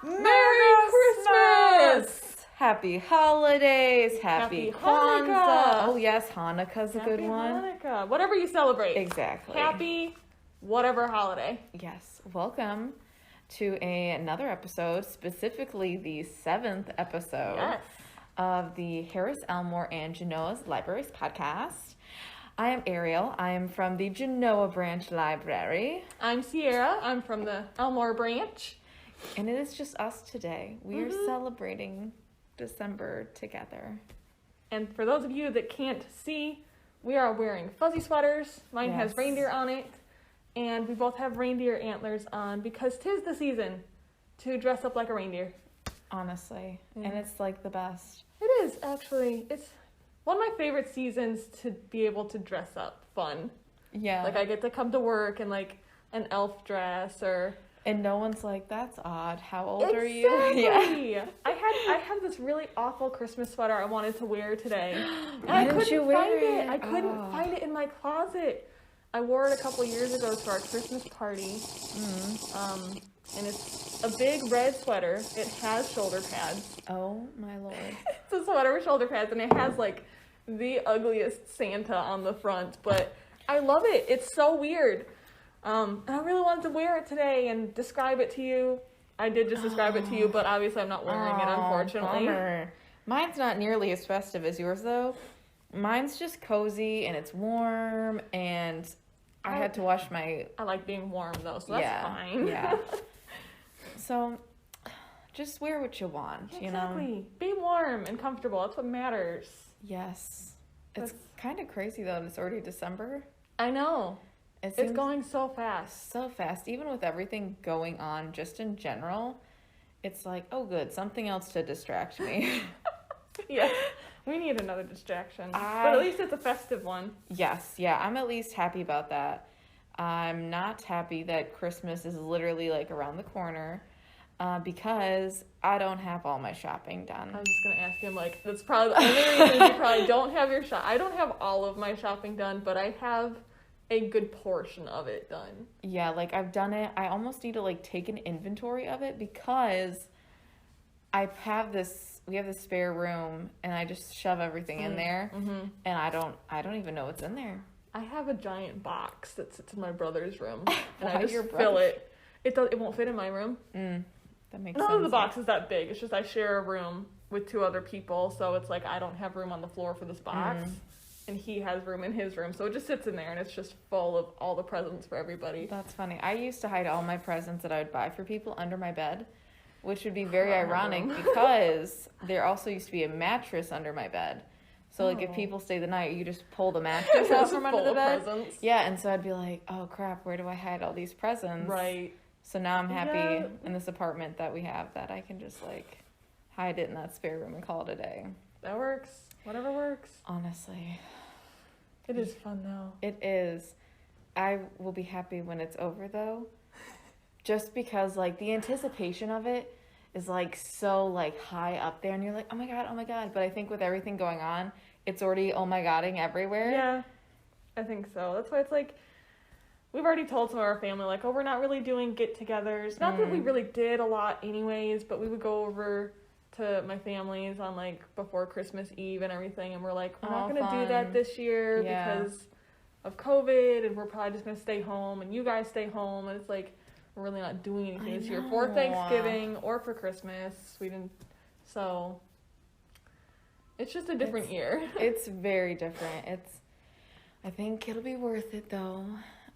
Merry Christmas! Happy holidays, happy Kwanzaa. Hanukkah. Oh yes, Hanukkah's a good one. Hanukkah. Whatever you celebrate. Exactly. Happy whatever holiday. Yes, welcome to another episode, specifically the 7th episode of the Harris-Elmore and Genoa's Libraries podcast. I am Ariel. I am from the Genoa branch library. I'm Sierra. I'm from the Elmore branch. And it is just us today. We are celebrating December together. And for those of you that can't see, we are wearing fuzzy sweaters. Mine has reindeer on it. And we both have reindeer antlers on because 'tis the season to dress up like a reindeer. Honestly. And it's like the best. It is, actually. It's one of my favorite seasons to be able to dress up fun. Yeah. Like I get to come to work in like an elf dress or... And no one's like, that's odd. How old are you? Yeah. I had this really awful Christmas sweater I wanted to wear today. And Why I didn't couldn't you wear find it. it? I couldn't find it in my closet. I wore it a couple years ago to our Christmas party. And it's a big red sweater. It has shoulder pads. Oh my lord. It's a sweater with shoulder pads, and it has like the ugliest Santa on the front, but I love it. It's so weird. And I really wanted to wear it today and describe it to you. I did just describe it to you, but obviously I'm not wearing it, unfortunately. Bummer. Mine's not nearly as festive as yours, though. Mine's just cozy, and it's warm, and I had to wash my... I like being warm, though, so that's fine. Yeah. So, just wear what you want, you know? Exactly. Be warm and comfortable. That's what matters. Yes. It's kind of crazy, though, that it's already December. I know. It's going so fast. So fast. Even with everything going on just in general, it's like, oh, good. Something else to distract me. Yeah. We need another distraction. But at least it's a festive one. Yes. Yeah. I'm at least happy about that. I'm not happy that Christmas is literally like around the corner because I don't have all my shopping done. I was just going to ask him, like, that's probably the only reason you probably don't have your I don't have all of my shopping done, but I have a good portion of it done. Yeah, like I've done it. I almost need to like take an inventory of it because we have this spare room and I just shove everything in there and I don't even know what's in there. I have a giant box that sits in my brother's room and Why I just fill it. It won't fit in my room. That makes None sense. of the box is that big. It's just I share a room with 2 other people, so it's like I don't have room on the floor for this box. And he has room in his room, so it just sits in there, and it's just full of all the presents for everybody. That's funny. I used to hide all my presents that I would buy for people under my bed, which would be very ironic because there also used to be a mattress under my bed. So, like, if people stay the night, you just pull the mattress out from under the bed. Presents. Yeah, and so I'd be like, oh, crap, where do I hide all these presents? Right. So now I'm happy in this apartment that we have that I can just, like, hide it in that spare room and call it a day. That works. Whatever works. Honestly. It is fun, though. It is. I will be happy when it's over, though. Just because, like, the anticipation of it is, like, so, like, high up there. And you're like, oh, my God, oh, my God. But I think with everything going on, it's already oh, my Godding everywhere. Yeah, I think so. That's why it's, like, we've already told some of our family, like, oh, we're not really doing get-togethers. Not that we really did a lot anyways, but we would go over to my family's on like before Christmas Eve and everything, and we're like, we're not gonna do that this year because of COVID, and we're probably just gonna stay home, and you guys stay home, and it's like we're really not doing anything this year for Thanksgiving or for Christmas. We didn't, so it's just a different year. It's very different. I think it'll be worth it though,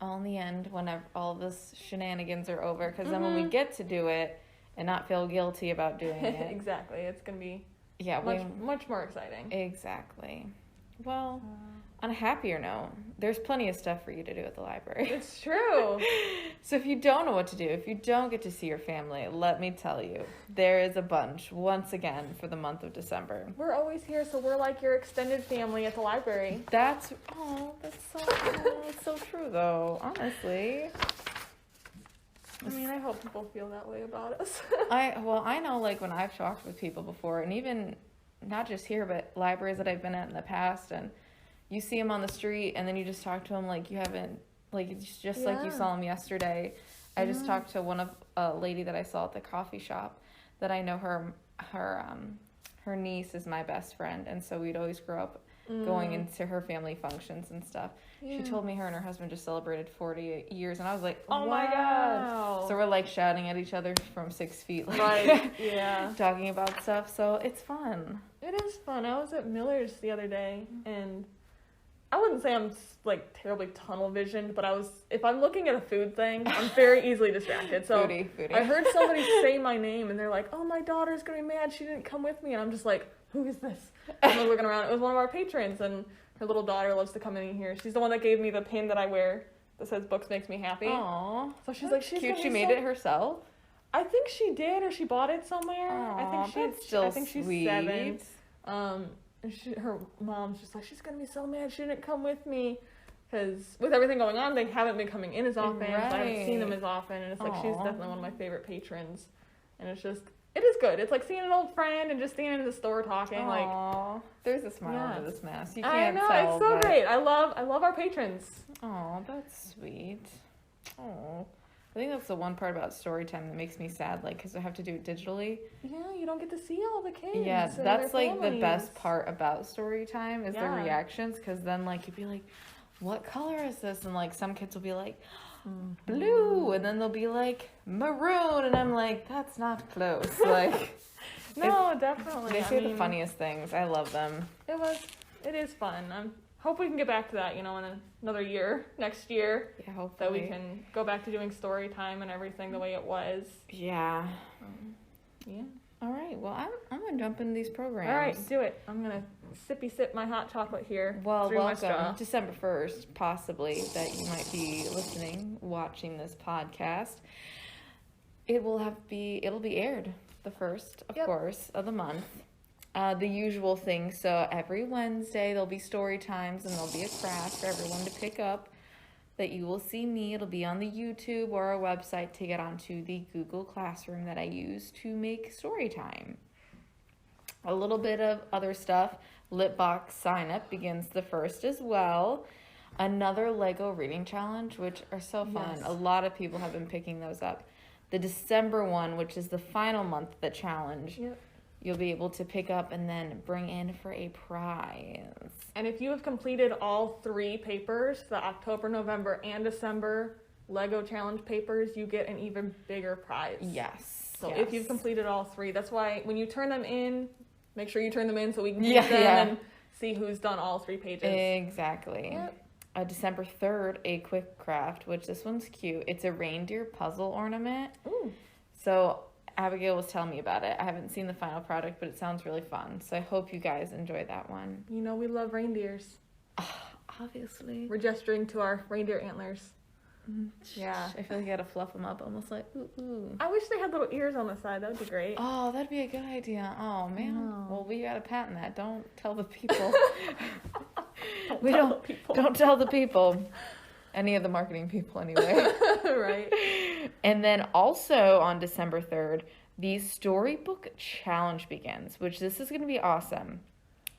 all in the end, whenever all this shenanigans are over, because then when we get to do it and not feel guilty about doing it. Exactly. It's going to be much more exciting. Exactly. Well, on a happier note, there's plenty of stuff for you to do at the library. It's true. So if you don't know what to do, if you don't get to see your family, let me tell you, there is a bunch, once again, for the month of December. We're always here, so we're like your extended family at the library. That's so true, though, honestly. I mean, I hope people feel that way about us. I know, like, when I've talked with people before, and even not just here, but libraries that I've been at in the past, and you see them on the street, and then you just talk to them like you haven't Like, it's just like you saw him yesterday. I just talked to a lady that I saw at the coffee shop that I know her niece is my best friend. And so we'd always grow up going into her family functions and stuff. Yeah. She told me her and her husband just celebrated 40 years, and I was like, oh wow. My God. So we're like shouting at each other from 6 feet, like, right, yeah. talking about stuff. So it's fun. It is fun. I was at Miller's the other day, and I wouldn't say I'm like terribly tunnel visioned, but if I'm looking at a food thing, I'm very easily distracted. So foodie. I heard somebody say my name, and they're like, oh, my daughter's going to be mad she didn't come with me. And I'm just like, who is this? And I'm looking around. It was one of our patrons, and her little daughter loves to come in here. She's the one that gave me the pin that I wear that says "Books makes me happy." Aww. So she's like, she's cute. She made it herself. I think she did, or she bought it somewhere. Aww, I think she's 7. And her mom's just like, she's gonna be so mad she didn't come with me, because with everything going on, they haven't been coming in as often. Right. So I haven't seen them as often, and it's like she's definitely one of my favorite patrons, and it is good. It's like seeing an old friend and just standing in the store talking. Aww. Like, there's a smile under this mask. You can't I know, tell, it's so great. I love our patrons. Oh, that's sweet. Oh, I think that's the one part about story time that makes me sad, like, because I have to do it digitally. Yeah, you don't get to see all the kids. Yeah, that's like the best part about story time is the reactions, because then like you'd be like, what color is this? And like some kids will be like, blue, and then they'll be like maroon, and I'm like, that's not close. Like, no, definitely. They say the funniest things. I love them. It is fun. I hope we can get back to that, in another year, next year. Yeah, hopefully. That we can go back to doing story time and everything the way it was. Yeah. Yeah. All right. Well, I'm gonna jump into these programs. All right, do it. I'm gonna sip my hot chocolate here. Well, welcome December 1st, possibly, that you might be watching this podcast. It'll be aired the 1st, of course, of the month. The usual thing. So every Wednesday there'll be story times, and there'll be a craft for everyone to pick up. That you will see me. It'll be on the YouTube or our website to get onto the Google Classroom that I use to make story time. A little bit of other stuff. Lit box sign up begins the 1st as well. Another Lego reading challenge, which are so fun. Yes. A lot of people have been picking those up. The December one, which is the final month of the challenge. Yep. You'll be able to pick up and then bring in for a prize. And if you have completed all 3 papers, the October, November, and December Lego challenge papers, you get an even bigger prize. Yes. So if you've completed all 3, that's why when you turn them in, make sure you turn them in so we can keep them and see who's done all 3 pages. Exactly. Yep. December 3rd, a QUICKCRAFT, which this one's cute. It's a reindeer puzzle ornament. Ooh. So Abigail was telling me about it. I haven't seen the final product, but it sounds really fun. So I hope you guys enjoy that one. We love reindeers. Obviously. We're gesturing to our reindeer antlers. Yeah. I feel like I gotta fluff them up, almost like, ooh, ooh. I wish they had little ears on the side. That would be great. Oh, that'd be a good idea. Oh, man. No. Well, we gotta patent that. Don't tell the people. Don't tell the people. Any of the marketing people, anyway. Right. And then also on December 3rd, the Storybook Challenge begins, which this is going to be awesome.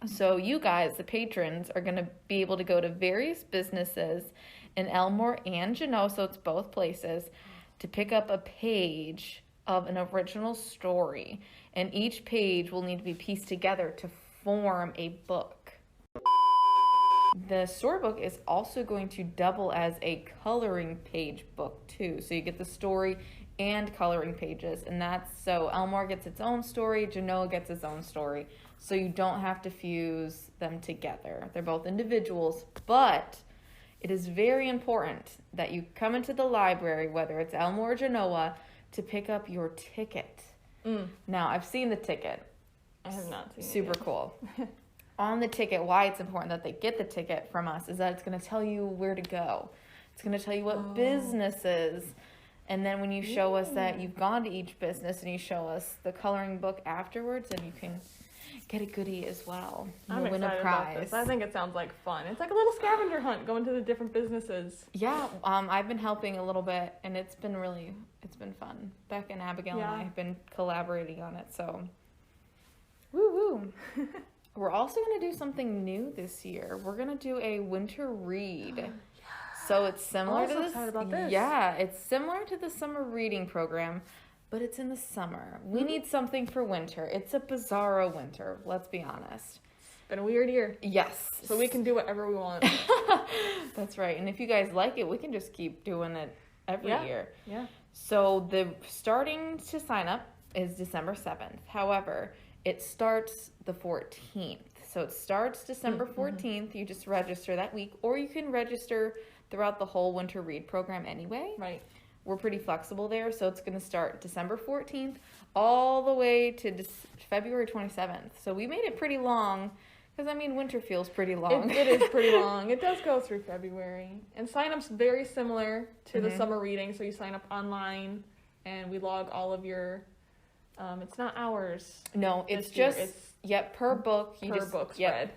So you guys, the patrons, are going to be able to go to various businesses in Elmore and Genoa, so it's both places, to pick up a page of an original story. And each page will need to be pieced together to form a book. The storybook is also going to double as a coloring page book too. So you get the story and coloring pages. And that's so Elmore gets its own story, Genoa gets its own story. So you don't have to fuse them together. They're both individuals, but it is very important that you come into the library, whether it's Elmore or Genoa, to pick up your ticket. Now, I've seen the ticket. I have not seen it. Super cool. On the ticket, why it's important that they get the ticket from us is that it's going to tell you where to go. It's going to tell you what businesses. And then when you show us that you've gone to each business and you show us the coloring book afterwards, then you can get a goodie as well. I'm excited win a prize. About this. I think it sounds like fun. It's like a little scavenger hunt going to the different businesses. Yeah, I've been helping a little bit, and it's been fun. Beck and Abigail and I have been collaborating on it, so woo. We're also going to do something new this year. We're going to do a winter read. So it's similar I'm to so this. excited about this. Yeah, it's similar to the summer reading program, but it's in the summer. We need something for winter. It's a bizarro winter, let's be honest. It's been a weird year. Yes. So we can do whatever we want. That's right. And if you guys like it, we can just keep doing it every year. Yeah. So the starting to sign up is December 7th. However, it starts the 14th. So it starts December 14th. You just register that week, or you can register throughout the whole winter read program anyway. Right. We're pretty flexible there. So it's going to start December 14th all the way to February 27th. So we made it pretty long because, I mean, winter feels pretty long. It is pretty long. It does go through February. And sign-up's very similar to the summer reading. So you sign up online, and we log all of your... it's not hours. No, it's just... per book. Per book spread.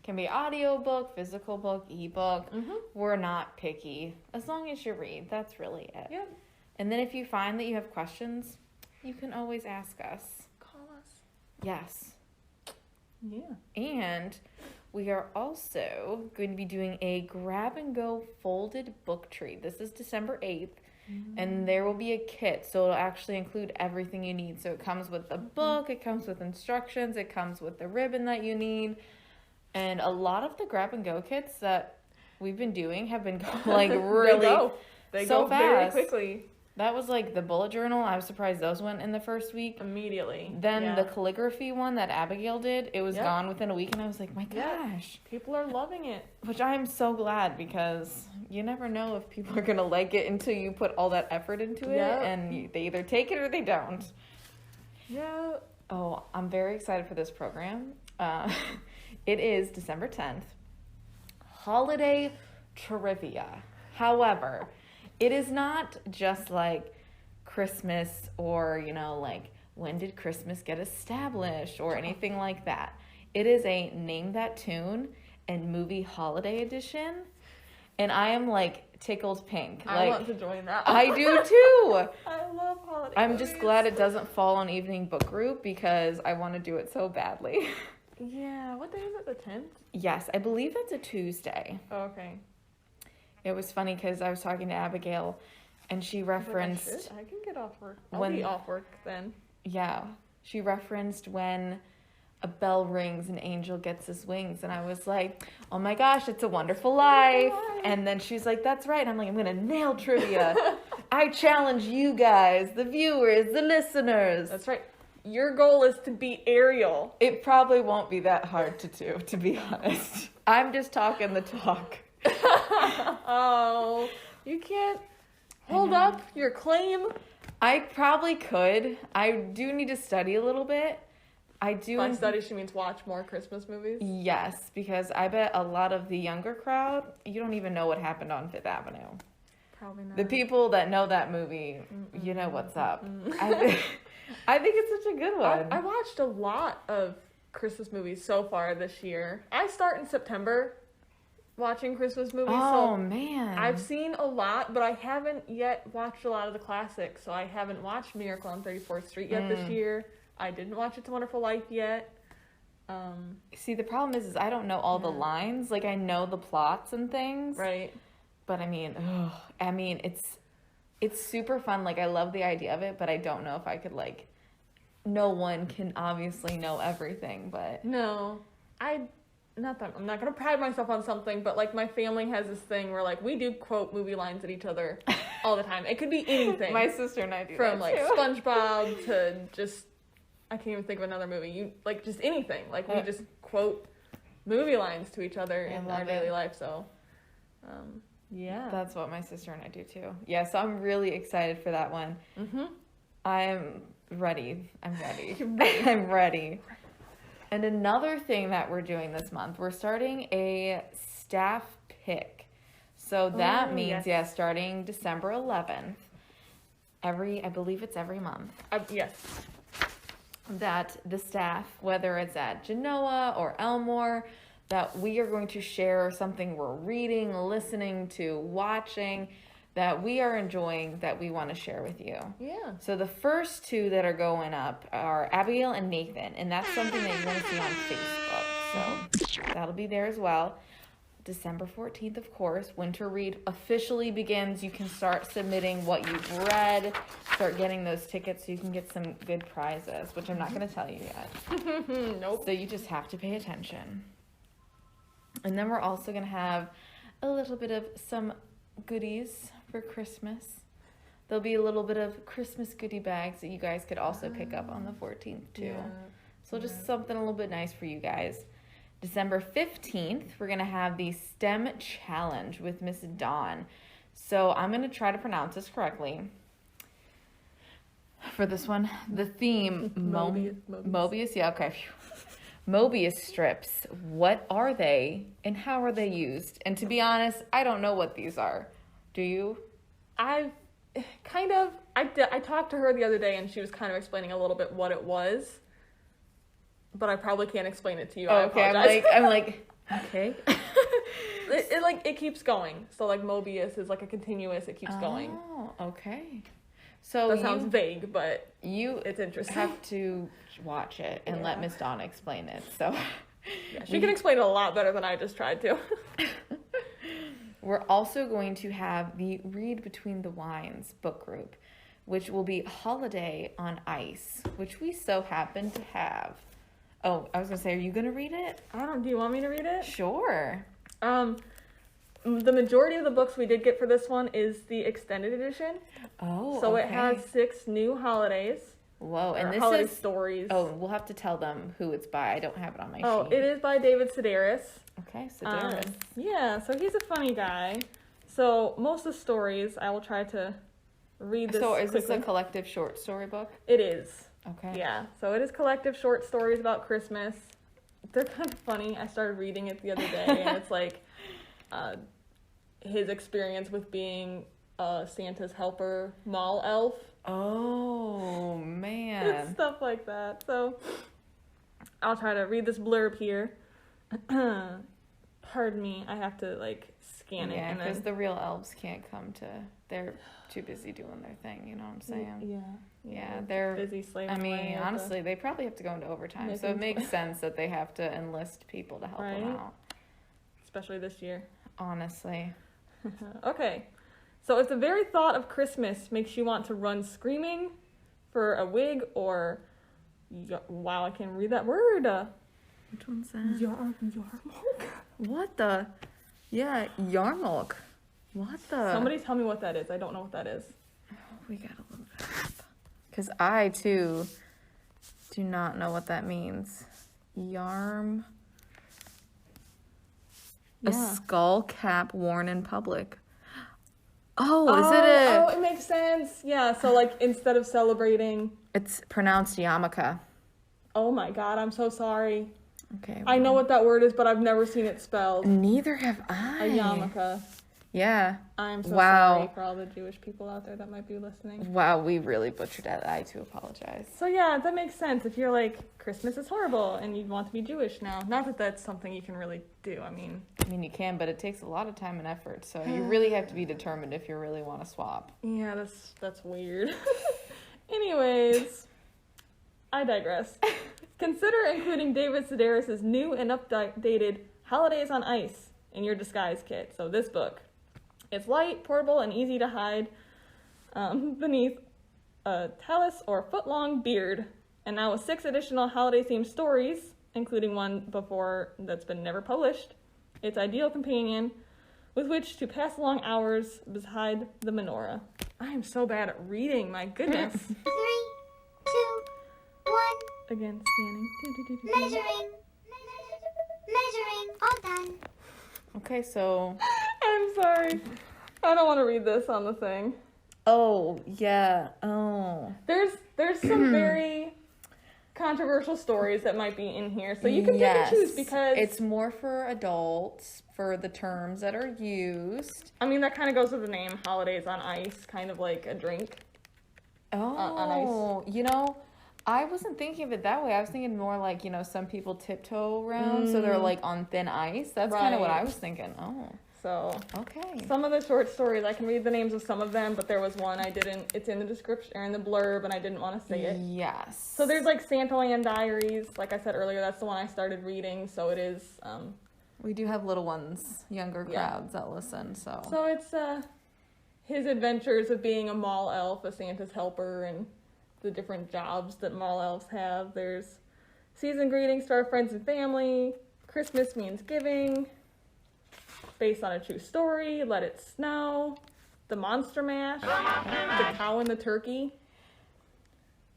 Can be audio book, physical book, ebook. We're not picky. As long as you read, that's really it. Yep. And then if you find that you have questions, you can always ask us. Call us. Yes. Yeah. And we are also going to be doing a grab-and-go folded book tree. This is December 8th. And there will be a kit, so it'll actually include everything you need. So it comes with the book, it comes with instructions, it comes with the ribbon that you need. And a lot of the grab-and-go kits that we've been doing have been like really They so go fast. very quickly. That was like the bullet journal. I was surprised those went in the first week. Immediately. Then the calligraphy one that Abigail did, it was Yep. gone within a week, and I was like, my gosh. People are loving it. Which I am so glad, because you never know if people are going to like it until you put all that effort into it, and they either take it or they don't. Yeah. Oh, I'm very excited for this program. It is December 10th. Holiday trivia. However, it is not just like Christmas or, you know, like when did Christmas get established or anything like that. It is a Name That Tune and Movie Holiday Edition. And I am like tickled pink. I like, want to join that. I do too. I love holiday I'm movies. just glad it doesn't fall on evening book group because I want to do it so badly. Yeah. What day is it? The 10th? Yes, I believe that's a Tuesday. Oh, okay. It was funny because I was talking to Abigail, and she referenced... I can get off work. I'll be off work then. Yeah. She referenced when a bell rings, an angel gets his wings. And I was like, oh my gosh, It's a Wonderful Life. And then she's like, that's right. I'm like, I'm going to nail trivia. I challenge you guys, the viewers, the listeners. That's right. Your goal is to beat Ariel. It probably won't be that hard to do, to be honest. I'm just talking the talk. Oh, you can't hold up your claim. I probably could. I do need to study a little bit. I do. By study, she means watch more Christmas movies? Yes, because I bet a lot of the younger crowd, you don't even know what happened on Fifth Avenue. Probably not. The people that know that movie, you know what's up. I think it's such a good one. I watched a lot of Christmas movies so far this year. I start in September watching Christmas movies. Oh, so man. I've seen a lot, but I haven't yet watched a lot of the classics. So I haven't watched Miracle on 34th Street yet this year. I didn't watch It's a Wonderful Life yet. See, the problem is I don't know all the lines. Like, I know the plots and things. Right. But I mean, it's super fun. Like, I love the idea of it, but I don't know if I could, like, no one can obviously know everything, but... No. I'm not going to pride myself on something, but, like, my family has this thing where, like, we do quote movie lines at each other all the time. It could be anything. My sister and I do From, that, like, too. SpongeBob to just... I can't even think of another movie. Like, just anything. Like, we just quote movie lines to each other in our daily life, so... yeah. That's what my sister and I do, too. Yeah, so I'm really excited for that one. Mm-hmm. I'm ready. I'm ready. And another thing that we're doing this month, we're starting a staff pick. So that means, starting December 11th, I believe it's every month. Yes. That the staff, whether it's at Genoa or Elmore, that we are going to share something we're reading, listening to, watching, that we are enjoying, that we want to share with you. Yeah. So the first two that are going up are Abigail and Nathan, and that's something that you're going to see on Facebook. So that'll be there as well. December 14th, of course, Winter Read officially begins. You can start submitting what you've read, start getting those tickets so you can get some good prizes, which I'm not going to tell you yet. Nope. So you just have to pay attention. And then we're also going to have a little bit of some goodies for Christmas. There'll be a little bit of Christmas goodie bags that you guys could also pick up on the 14th too. Yeah. So just something a little bit nice for you guys. December 15th, we're going to have the S.T.E.M challenge with Miss Dawn. So I'm going to try to pronounce this correctly. For this one, the theme, Mobius, yeah, okay. Mobius strips. What are they and how are they used? And to be honest, I don't know what these are. Do you? I talked to her the other day and she was kind of explaining a little bit what it was. But I probably can't explain it to you. Oh, okay, I'm like, okay. It keeps going. So like Mobius is like a continuous, it keeps going. Oh, okay. So that sounds vague, but it's interesting. Have to watch it and let Miss Donna explain it. So yeah, she can explain it a lot better than I just tried to. We're also going to have the Read Between the Wines book group, which will be Holiday on Ice, which we so happen to have. Oh, I was going to say, are you going to read it? Do you want me to read it? Sure. The majority of the books we did get for this one is the extended edition. Oh, so okay. it has 6 new holidays. Whoa, and this holiday is stories. Oh, we'll have to tell them who it's by. I don't have it on my sheet. Oh, it is by David Sedaris. Okay, Sedaris. Yeah, so he's a funny guy. So most of the stories, I will try to read this. So is quickly. this a collective short story book? It is. Okay. Yeah, so it is collective short stories about Christmas. They're kind of funny. I started reading it the other day, and it's like his experience with being Santa's helper, mall elf. Oh, man. It's stuff like that. So I'll try to read this blurb here. Pardon me, I have to scan it. Yeah, because the real elves can't come to. They're too busy doing their thing. You know what I'm saying? Yeah, they're busy slaving. I mean, honestly, they probably have to go into overtime, so it makes sense that they have to enlist people to help them out. Especially this year. Honestly. Okay, so if the very thought of Christmas makes you want to run screaming for a wig or wow, I can't read that word. Which one's that? Yarmulke. What the? Yeah, Yarmulke. What the? Somebody tell me what that is. I don't know what that is. We gotta look that up. Because I, too, do not know what that means. Yarm. Yeah. A skull cap worn in public. Oh, is it a... Oh, it makes sense. Yeah, so instead of celebrating... It's pronounced yarmulke. Oh my god, I'm so sorry. Okay. I know what that word is, but I've never seen it spelled. Neither have I. A yarmulke. Yeah. I'm so sorry for all the Jewish people out there that might be listening. Wow, we really butchered that. I, too, apologize. So, yeah, that makes sense. If you're Christmas is horrible and you want to be Jewish now. Not that that's something you can really do. I mean, you can, but it takes a lot of time and effort. So you really have to be determined if you really want to swap. Yeah, that's weird. Anyways, I digress. Consider including David Sedaris' new and updated Holidays on Ice in your disguise kit. So this book. It's light, portable, and easy to hide beneath a talus or foot-long beard. And now with 6 additional holiday-themed stories, including one before that's been never published, it's ideal companion with which to pass long hours beside the menorah. I am so bad at reading, my goodness. 3, 2, 1. Again, scanning. Measuring. All done. Okay, so... I'm sorry. I don't want to read this on the thing. Oh, yeah. Oh. There's some very controversial stories that might be in here. So you can pick and choose because... It's more for adults, for the terms that are used. I mean, that kind of goes with the name, Holidays on Ice, kind of like a drink. Oh, on ice. You know, I wasn't thinking of it that way. I was thinking more like, some people tiptoe around, so they're on thin ice. That's kind of what I was thinking. Oh. So, okay. Some of the short stories, I can read the names of some of them, but there was one it's in the description, or in the blurb, and I didn't want to say it. Yes. So there's Santaland Diaries, like I said earlier, that's the one I started reading, so it is We do have little ones, younger crowds that listen, so. So it's his adventures of being a mall elf, a Santa's helper, and the different jobs that mall elves have. There's season greetings to our friends and family, Christmas means giving, based on a true story, Let It Snow, the Monster Mash, the Cow and the Turkey.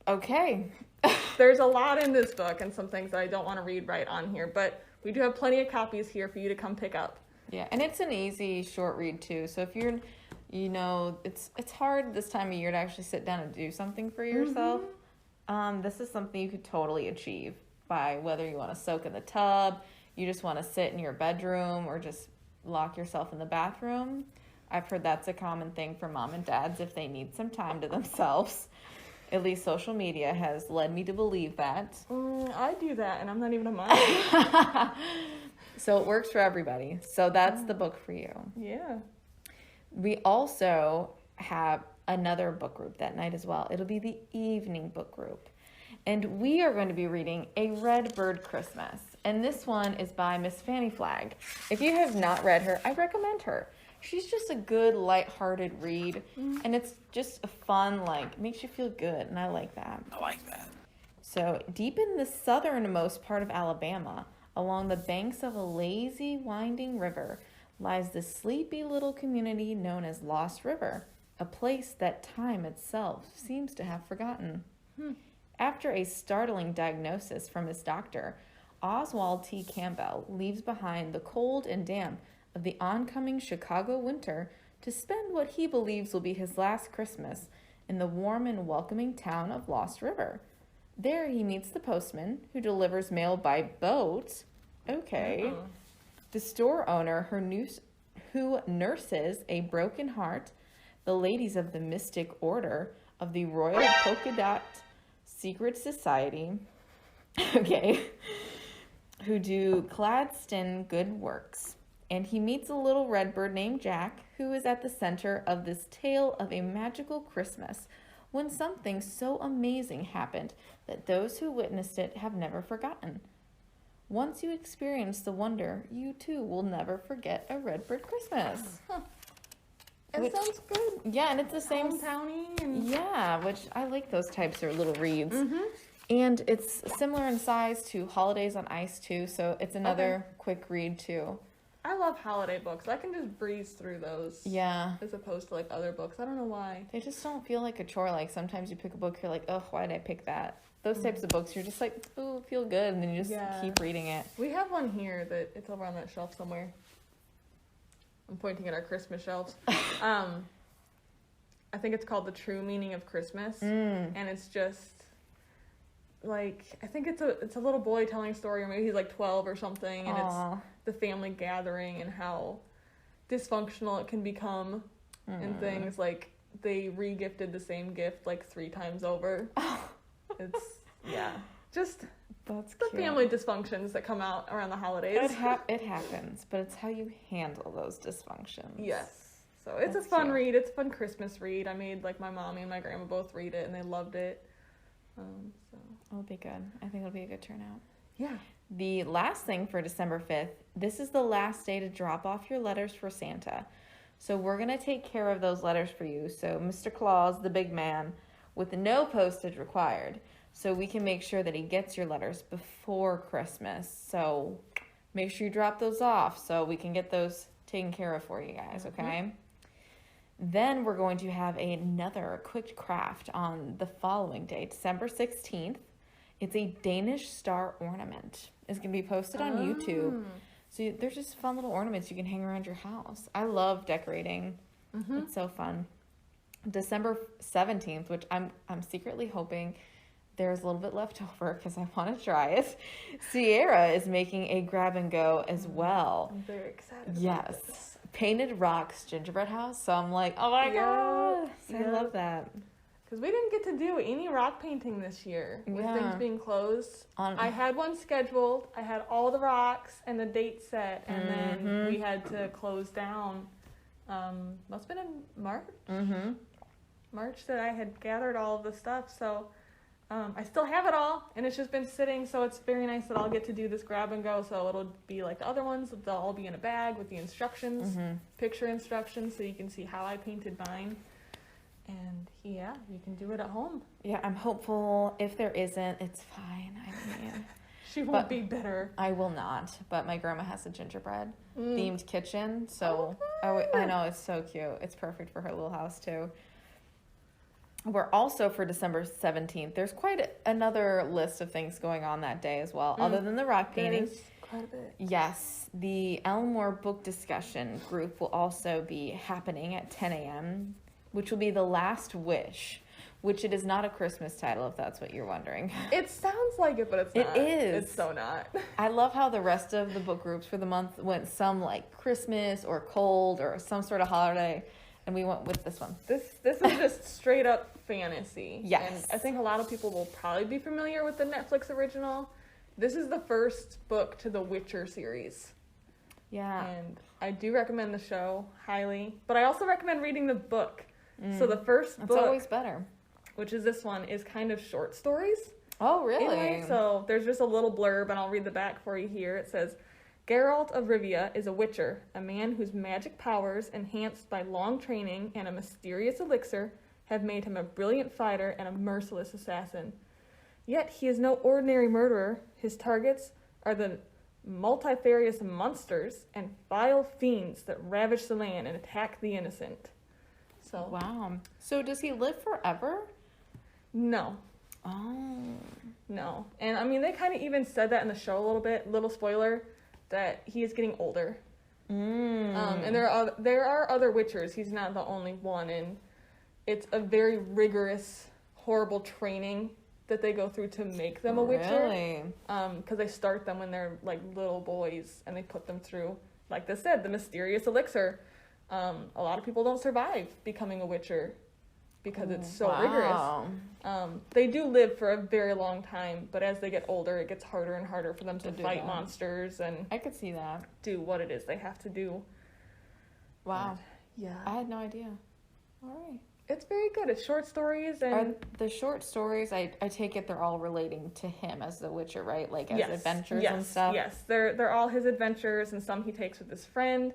Okay. There's a lot in this book and some things that I don't want to read right on here, but we do have plenty of copies here for you to come pick up. Yeah, and it's an easy short read too. So if you're, you know, it's hard this time of year to actually sit down and do something for yourself. This is something you could totally achieve by whether you want to soak in the tub, you just want to sit in your bedroom, or just lock yourself in the bathroom. I've heard that's a common thing for mom and dads if they need some time to themselves. At least social media has led me to believe that. I do that, and I'm not even a mom. So it works for everybody. So that's the book for you. Yeah. We also have another book group that night as well. It'll be the evening book group. And we are going to be reading A Red Bird Christmas. And this one is by Miss Fanny Flagg. If you have not read her, I recommend her. She's just a good, lighthearted read. And it's just a fun, like, makes you feel good. And I like that. I like that. So deep in the southernmost part of Alabama, along the banks of a lazy, winding river, lies the sleepy little community known as Lost River, a place that time itself seems to have forgotten. After a startling diagnosis from his doctor, Oswald T. Campbell leaves behind the cold and damp of the oncoming Chicago winter to spend what he believes will be his last Christmas in the warm and welcoming town of Lost River. There he meets the postman, who delivers mail by boat. Okay. The store owner who nurses a broken heart, the ladies of the Mystic Order of the Royal Polka Dot Secret Society, who do Gladstone good works. And he meets a little redbird named Jack, who is at the center of this tale of a magical Christmas, when something so amazing happened that those who witnessed it have never forgotten. Once you experience the wonder, you too will never forget a redbird Christmas. It sounds good. Yeah, and it's the same. Hometowny and... Yeah, which I like those types of little reads. And it's similar in size to Holidays on Ice too, so it's another quick read too. I love holiday books. I can just breeze through those. Yeah. As opposed to like other books. I don't know why. They just don't feel like a chore. Like sometimes you pick a book, you're like, oh, why did I pick that? Those types of books, you're just like, oh, feel good, and then you just keep reading it. We have one here that it's over on that shelf somewhere. I'm pointing at our Christmas shelves. I think it's called The True Meaning of Christmas, and it's just like, I think it's a little boy telling a story, or maybe he's like 12 or something, and it's the family gathering and how dysfunctional it can become, and things like they re-gifted the same gift like 3 times over. It's just that's the cute. family dysfunctions that come out around the holidays. It happens, but it's how you handle those dysfunctions. Yes. So it's a fun read. It's a fun Christmas read. I made like my mommy and my grandma both read it, and they loved it. So It'll be good. I think it'll be a good turnout. Yeah. The last thing for December 5th, this is the last day to drop off your letters for Santa. So we're going to take care of those letters for you. So Mr. Claus, the big man, with no postage required. So we can make sure that he gets your letters before Christmas. So make sure you drop those off so we can get those taken care of for you guys, okay? Then we're going to have another quick craft on the following day, December 16th. It's a Danish star ornament. It's going to be posted on YouTube. So there's just fun little ornaments you can hang around your house. I love decorating. It's so fun. December 17th, which I'm secretly hoping there's a little bit left over because I want to try it. Sierra is making a grab and go as well. I'm very excited. Yes. Painted Rocks gingerbread house. So I'm like, oh my god. I love that. Because we didn't get to do any rock painting this year with things being closed. I had one scheduled. I had all the rocks and the date set, and then we had to close down. Must have been in March. March that I had gathered all of the stuff. So I still have it all, and it's just been sitting, so it's very nice that I'll get to do this grab and go, so it'll be like the other ones. They'll all be in a bag with the instructions, picture instructions, so you can see how I painted mine. And yeah, you can do it at home. Yeah, I'm hopeful. If there isn't, it's fine. I mean, she won't be bitter. I will not, but my grandma has a gingerbread themed kitchen, so I know, it's so cute. It's perfect for her little house too. We're also, for December 17th, there's quite another list of things going on that day as well, other than the rock painting. There's quite a bit. Yes, the Elmore book discussion group will also be happening at 10 a.m., which will be The Last Wish, which it is not a Christmas title, if that's what you're wondering. It sounds like it, but it's not. It is. It's so not. I love how the rest of the book groups for the month went some like Christmas or cold or some sort of holiday, and we went with this one. This is just straight up fantasy. Yes. And I think a lot of people will probably be familiar with the Netflix original. This is the first book to the Witcher series. Yeah. And I do recommend the show highly, but I also recommend reading the book. So the first book, It's always better. which is this one, is kind of short stories. Oh, really? Anyway, so there's just a little blurb, and I'll read the back for you here. It says, Geralt of Rivia is a witcher, a man whose magic powers, enhanced by long training and a mysterious elixir, have made him a brilliant fighter and a merciless assassin. Yet he is no ordinary murderer. His targets are the multifarious monsters and vile fiends that ravage the land and attack the innocent. So Wow. So does he live forever? no. Oh. No. And I mean, they kind of even said that in the show a little bit, little spoiler, that he is getting older. And there are other Witchers. He's not the only one, and it's a very rigorous, horrible training that they go through to make them a Witcher. Really? Because they start them when they're like little boys, and they put them through, like they said, the mysterious elixir. A lot of people don't survive becoming a Witcher because it's so rigorous. They do live for a very long time, but as they get older, it gets harder and harder for them to fight that. monsters and I could see that. do what it is they have to do. Wow. Yeah. I had no idea. All right. It's very good. It's short stories and Are the short stories, I take it they're all relating to him as the Witcher, right? Like as adventures and stuff? Yes, they're all his adventures, and some he takes with his friend,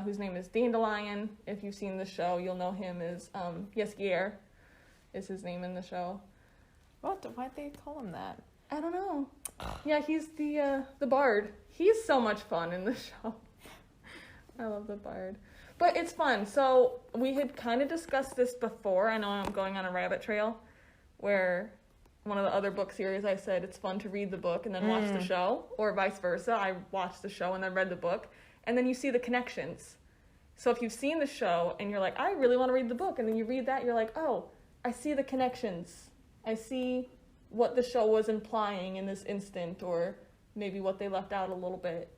whose name is Dandelion. If you've seen the show, you'll know him as Yeskier is his name in the show. What? Why'd they call him that? I don't know. Yeah, he's the bard. He's so much fun in the show. I love the bard. But it's fun. So we had kind of discussed this before. I know I'm going on a rabbit trail where one of the other book series I said it's fun to read the book and then watch the show, or vice versa. I watched the show and then read the book, and then you see the connections. So if you've seen the show and you're like, I really want to read the book, and then you read that, you're like, oh, I see the connections. I see what the show was implying in this instant, or maybe what they left out a little bit.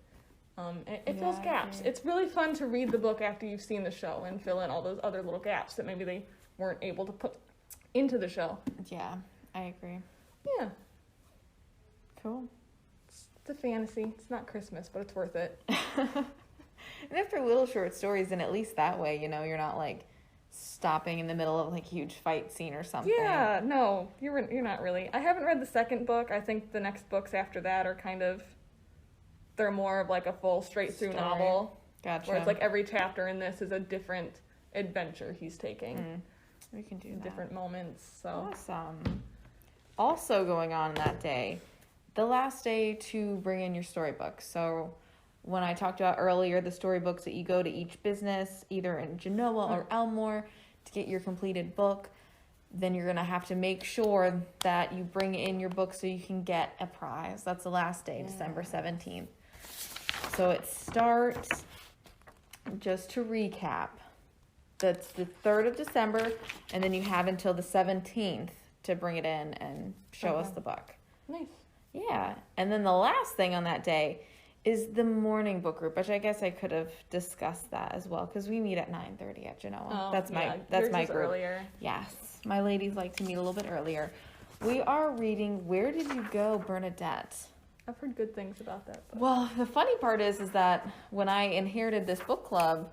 It fills gaps. It's really fun to read the book after you've seen the show and fill in all those other little gaps that maybe they weren't able to put into the show. Yeah, I agree. Yeah. Cool. It's a fantasy. It's not Christmas, but it's worth it. And if they're little short stories, then at least that way, you know, you're not like stopping in the middle of like a huge fight scene or something. Yeah, no, you're not really. I haven't read the second book. I think the next books after that are kind of, they're more of like a full straight through novel. Gotcha. Where it's like every chapter in this is a different adventure he's taking. We can do that. Different moments. So Awesome. Also going on that day, the last day to bring in your storybooks. So when I talked about earlier, the storybooks that you go to each business, either in Genoa or Elmore, to get your completed book, then you're going to have to make sure that you bring in your book so you can get a prize. That's the last day, December 17th. So it starts, just to recap, that's the 3rd of December, and then you have until the 17th to bring it in and show us the book. nice. Yeah, and then the last thing on that day is the morning book group, which I guess I could have discussed that as well, because we meet at 9:30 at Genoa. That's my group. Earlier. Yes, my ladies like to meet a little bit earlier. We are reading Where Did You Go, Bernadette? I've heard good things about that book. Well, the funny part is that when I inherited this book club,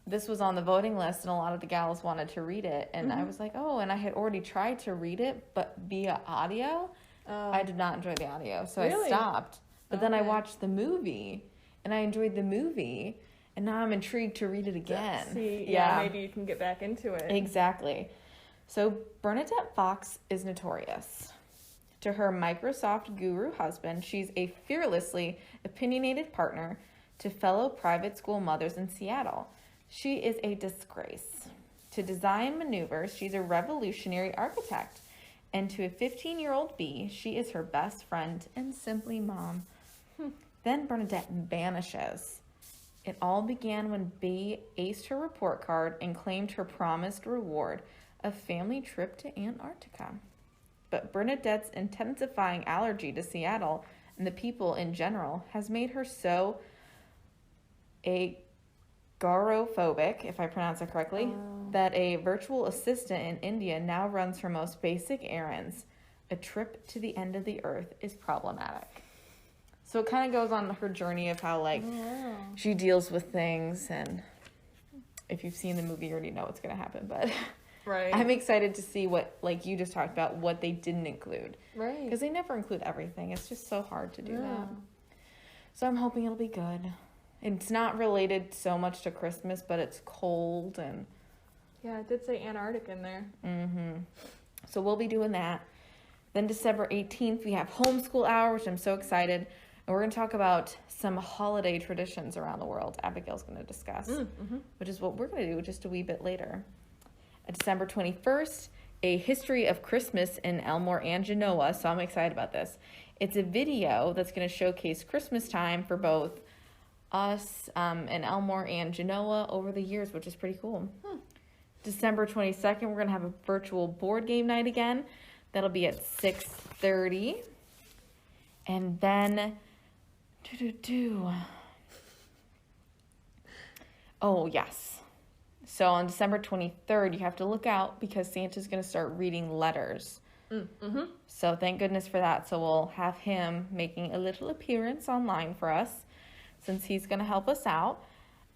this was on the voting list, and a lot of the gals wanted to read it, and I was like, oh, and I had already tried to read it, but via audio. I did not enjoy the audio, so I stopped. But then I watched the movie, and I enjoyed the movie, and now I'm intrigued to read it again. Maybe you can get back into it. Exactly. So Bernadette Fox is notorious. To her Microsoft guru husband, she's a fearlessly opinionated partner to fellow private school mothers in Seattle. She is a disgrace. To design maneuvers, she's a revolutionary architect. And to a 15-year-old B, she is her best friend and simply mom. Then Bernadette vanishes. It all began when B aced her report card and claimed her promised reward, a family trip to Antarctica. But Bernadette's intensifying allergy to Seattle and the people in general has made her so agoraphobic, if I pronounce it correctly, that a virtual assistant in India now runs her most basic errands. A trip to the end of the earth is problematic. So it kind of goes on her journey of how, like, she deals with things, and if you've seen the movie, you already know what's going to happen, but I'm excited to see what, like you just talked about, what they didn't include. Right. Because they never include everything. It's just so hard to do that. So I'm hoping it'll be good. It's not related so much to Christmas, but it's cold and... Yeah, it did say Antarctic in there. So we'll be doing that. Then December 18th, we have Homeschool Hour, which I'm so excited. And we're going to talk about some holiday traditions around the world. Abigail's going to discuss, which is what we're going to do just a wee bit later. December 21st, a history of Christmas in Elmore and Genoa. So I'm excited about this. It's a video that's going to showcase Christmas time for both us in Elmore and Genoa over the years, which is pretty cool. December 22nd, we're going to have a virtual board game night again. That'll be at 6:30. And then... Oh, yes. So on December 23rd, you have to look out because Santa's going to start reading letters. So thank goodness for that. So we'll have him making a little appearance online for us since he's going to help us out.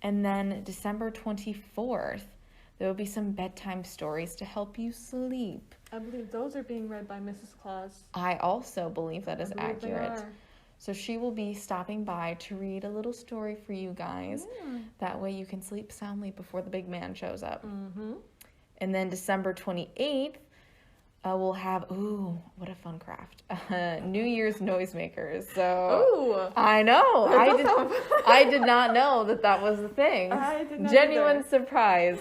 And then December 24th, there will be some bedtime stories to help you sleep. I believe those are being read by Mrs. Claus. I also believe that is accurate. So she will be stopping by to read a little story for you guys. That way you can sleep soundly before the big man shows up. And then December 28th, we'll have, what a fun craft. New Year's noisemakers. So I know. I did not know that was a thing. I did not Genuine either. surprise.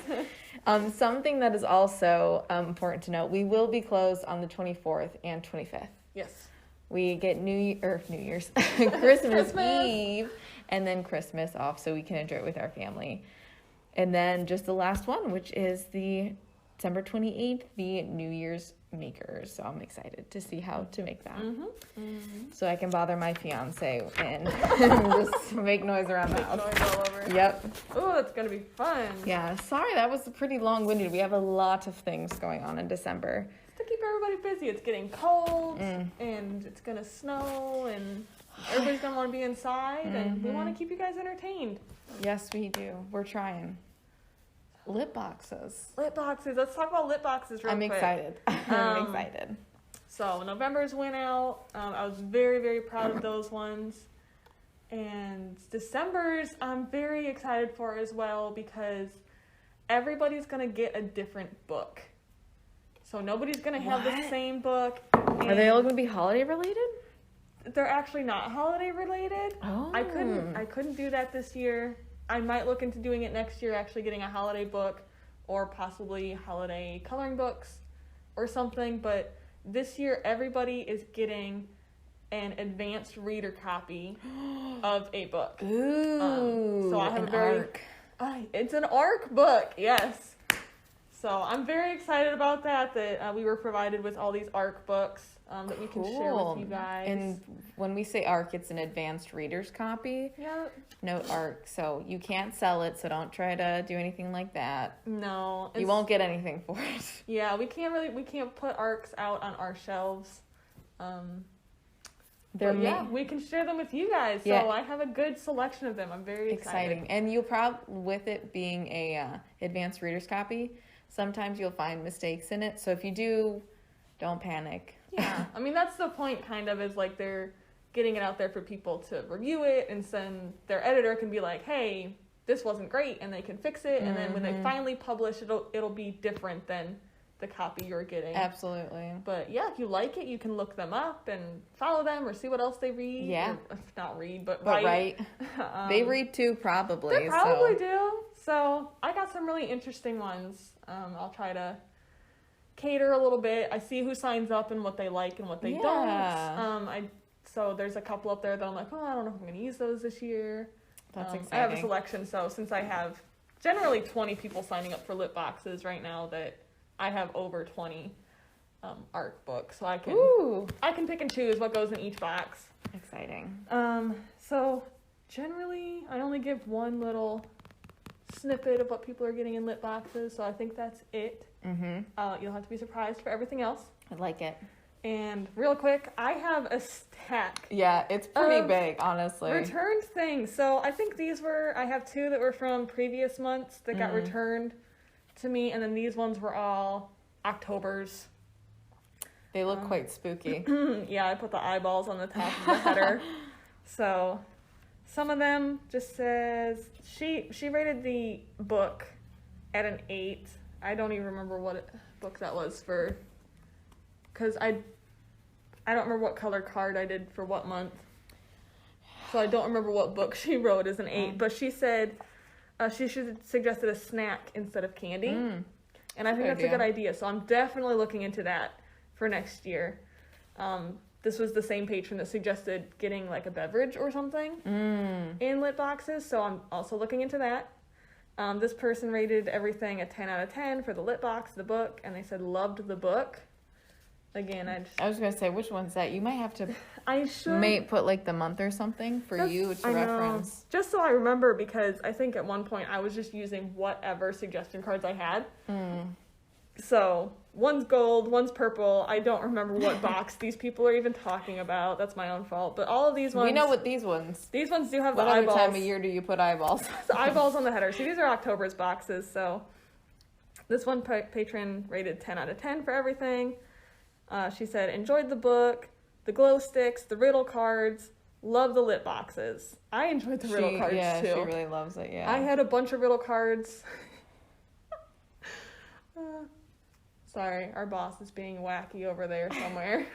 Something that is also important to note, we will be closed on the 24th and 25th. Yes. We get New Year's, Christmas Eve, and then Christmas off so we can enjoy it with our family. And then just the last one, which is the December 28th, the New Year's makers. So I'm excited to see how to make that. So I can bother my fiance and just make noise around the house. Noise all over. Yep. Oh, it's going to be fun. Yeah, sorry, that was pretty long-winded. We have a lot of things going on in December. To keep everybody busy. It's getting cold and it's going to snow and everybody's going to want to be inside and we want to keep you guys entertained. Yes, we do. We're trying. Lip boxes. Lip boxes. Let's talk about lip boxes real quick. Excited. I'm excited. So November's went out. I was very, very proud of those ones. And December's I'm very excited for as well because everybody's going to get a different book. So nobody's going to have the same book. Are they all going to be holiday related? They're actually not holiday related. Oh. I couldn't do that this year. I might look into doing it next year, actually getting a holiday book or possibly holiday coloring books or something. But this year, everybody is getting an advanced reader copy of a book. Ooh, so I have an ARC. It's an ARC book, yes. So I'm very excited about that we were provided with all these ARC books that we can share with you guys. And when we say ARC, it's an advanced reader's copy. Yeah. Note ARC. So you can't sell it, so don't try to do anything like that. No. You won't get anything for it. Yeah, we can't put ARCs out on our shelves. we can share them with you guys. So I have a good selection of them. I'm very excited. And you'll probably, with it being a advanced reader's copy, sometimes you'll find mistakes in it. So if you do, don't panic. Yeah, I mean, that's the point, kind of, is like they're getting it out there for people to review it, and then their editor can be like, hey, this wasn't great, and they can fix it, and then when they finally publish, it'll be different than the copy you're getting. Absolutely. But yeah, if you like it, you can look them up and follow them or see what else they read. Yeah. Or, not read, but write. They read too, probably. They probably do. So I got some really interesting ones. I'll try to cater a little bit. I see who signs up and what they like and what they don't. So there's a couple up there that I'm like, I don't know if I'm going to use those this year. That's exciting. I have a selection, so since I have generally 20 people signing up for lit boxes right now, that I have over 20 art books, so I can pick and choose what goes in each box. Exciting. So generally I only give one little snippet of what people are getting in lit boxes, so I think that's it. You'll have to be surprised for everything else. I like it. And real quick, I have a stack. Yeah, it's pretty big, honestly. Returned things. So I think I have 2 that were from previous months that got returned to me, and then these ones were all October's. They look quite spooky. Yeah, I put the eyeballs on the top of the header. So some of them just says, she rated the book at an 8. I don't even remember what book that was for, because I don't remember what color card I did for what month. So I don't remember what book she wrote as an 8, but she said she suggested a snack instead of candy. And I think that's a good idea. So I'm definitely looking into that for next year. This was the same patron that suggested getting like a beverage or something in lit boxes. So I'm also looking into that. This person rated everything a 10 out of 10 for the lit box, the book, and they said loved the book. Again, I was going to say, which one's that? You might have to put like the month or something for you to reference. Just so I remember, because I think at one point I was just using whatever suggestion cards I had. So one's gold, one's purple. I don't remember what box these people are even talking about. That's my own fault. But all of these ones... We know what these ones... These ones do have the eyeballs. What other time of year do you put eyeballs? The eyeballs on the header. See, these are October's boxes, so... This one patron rated 10 out of 10 for everything. She said, enjoyed the book, the glow sticks, the riddle cards, love the lit boxes. I enjoyed the riddle cards, too. Yeah, she really loves it, yeah. I had a bunch of riddle cards. Sorry, our boss is being wacky over there somewhere.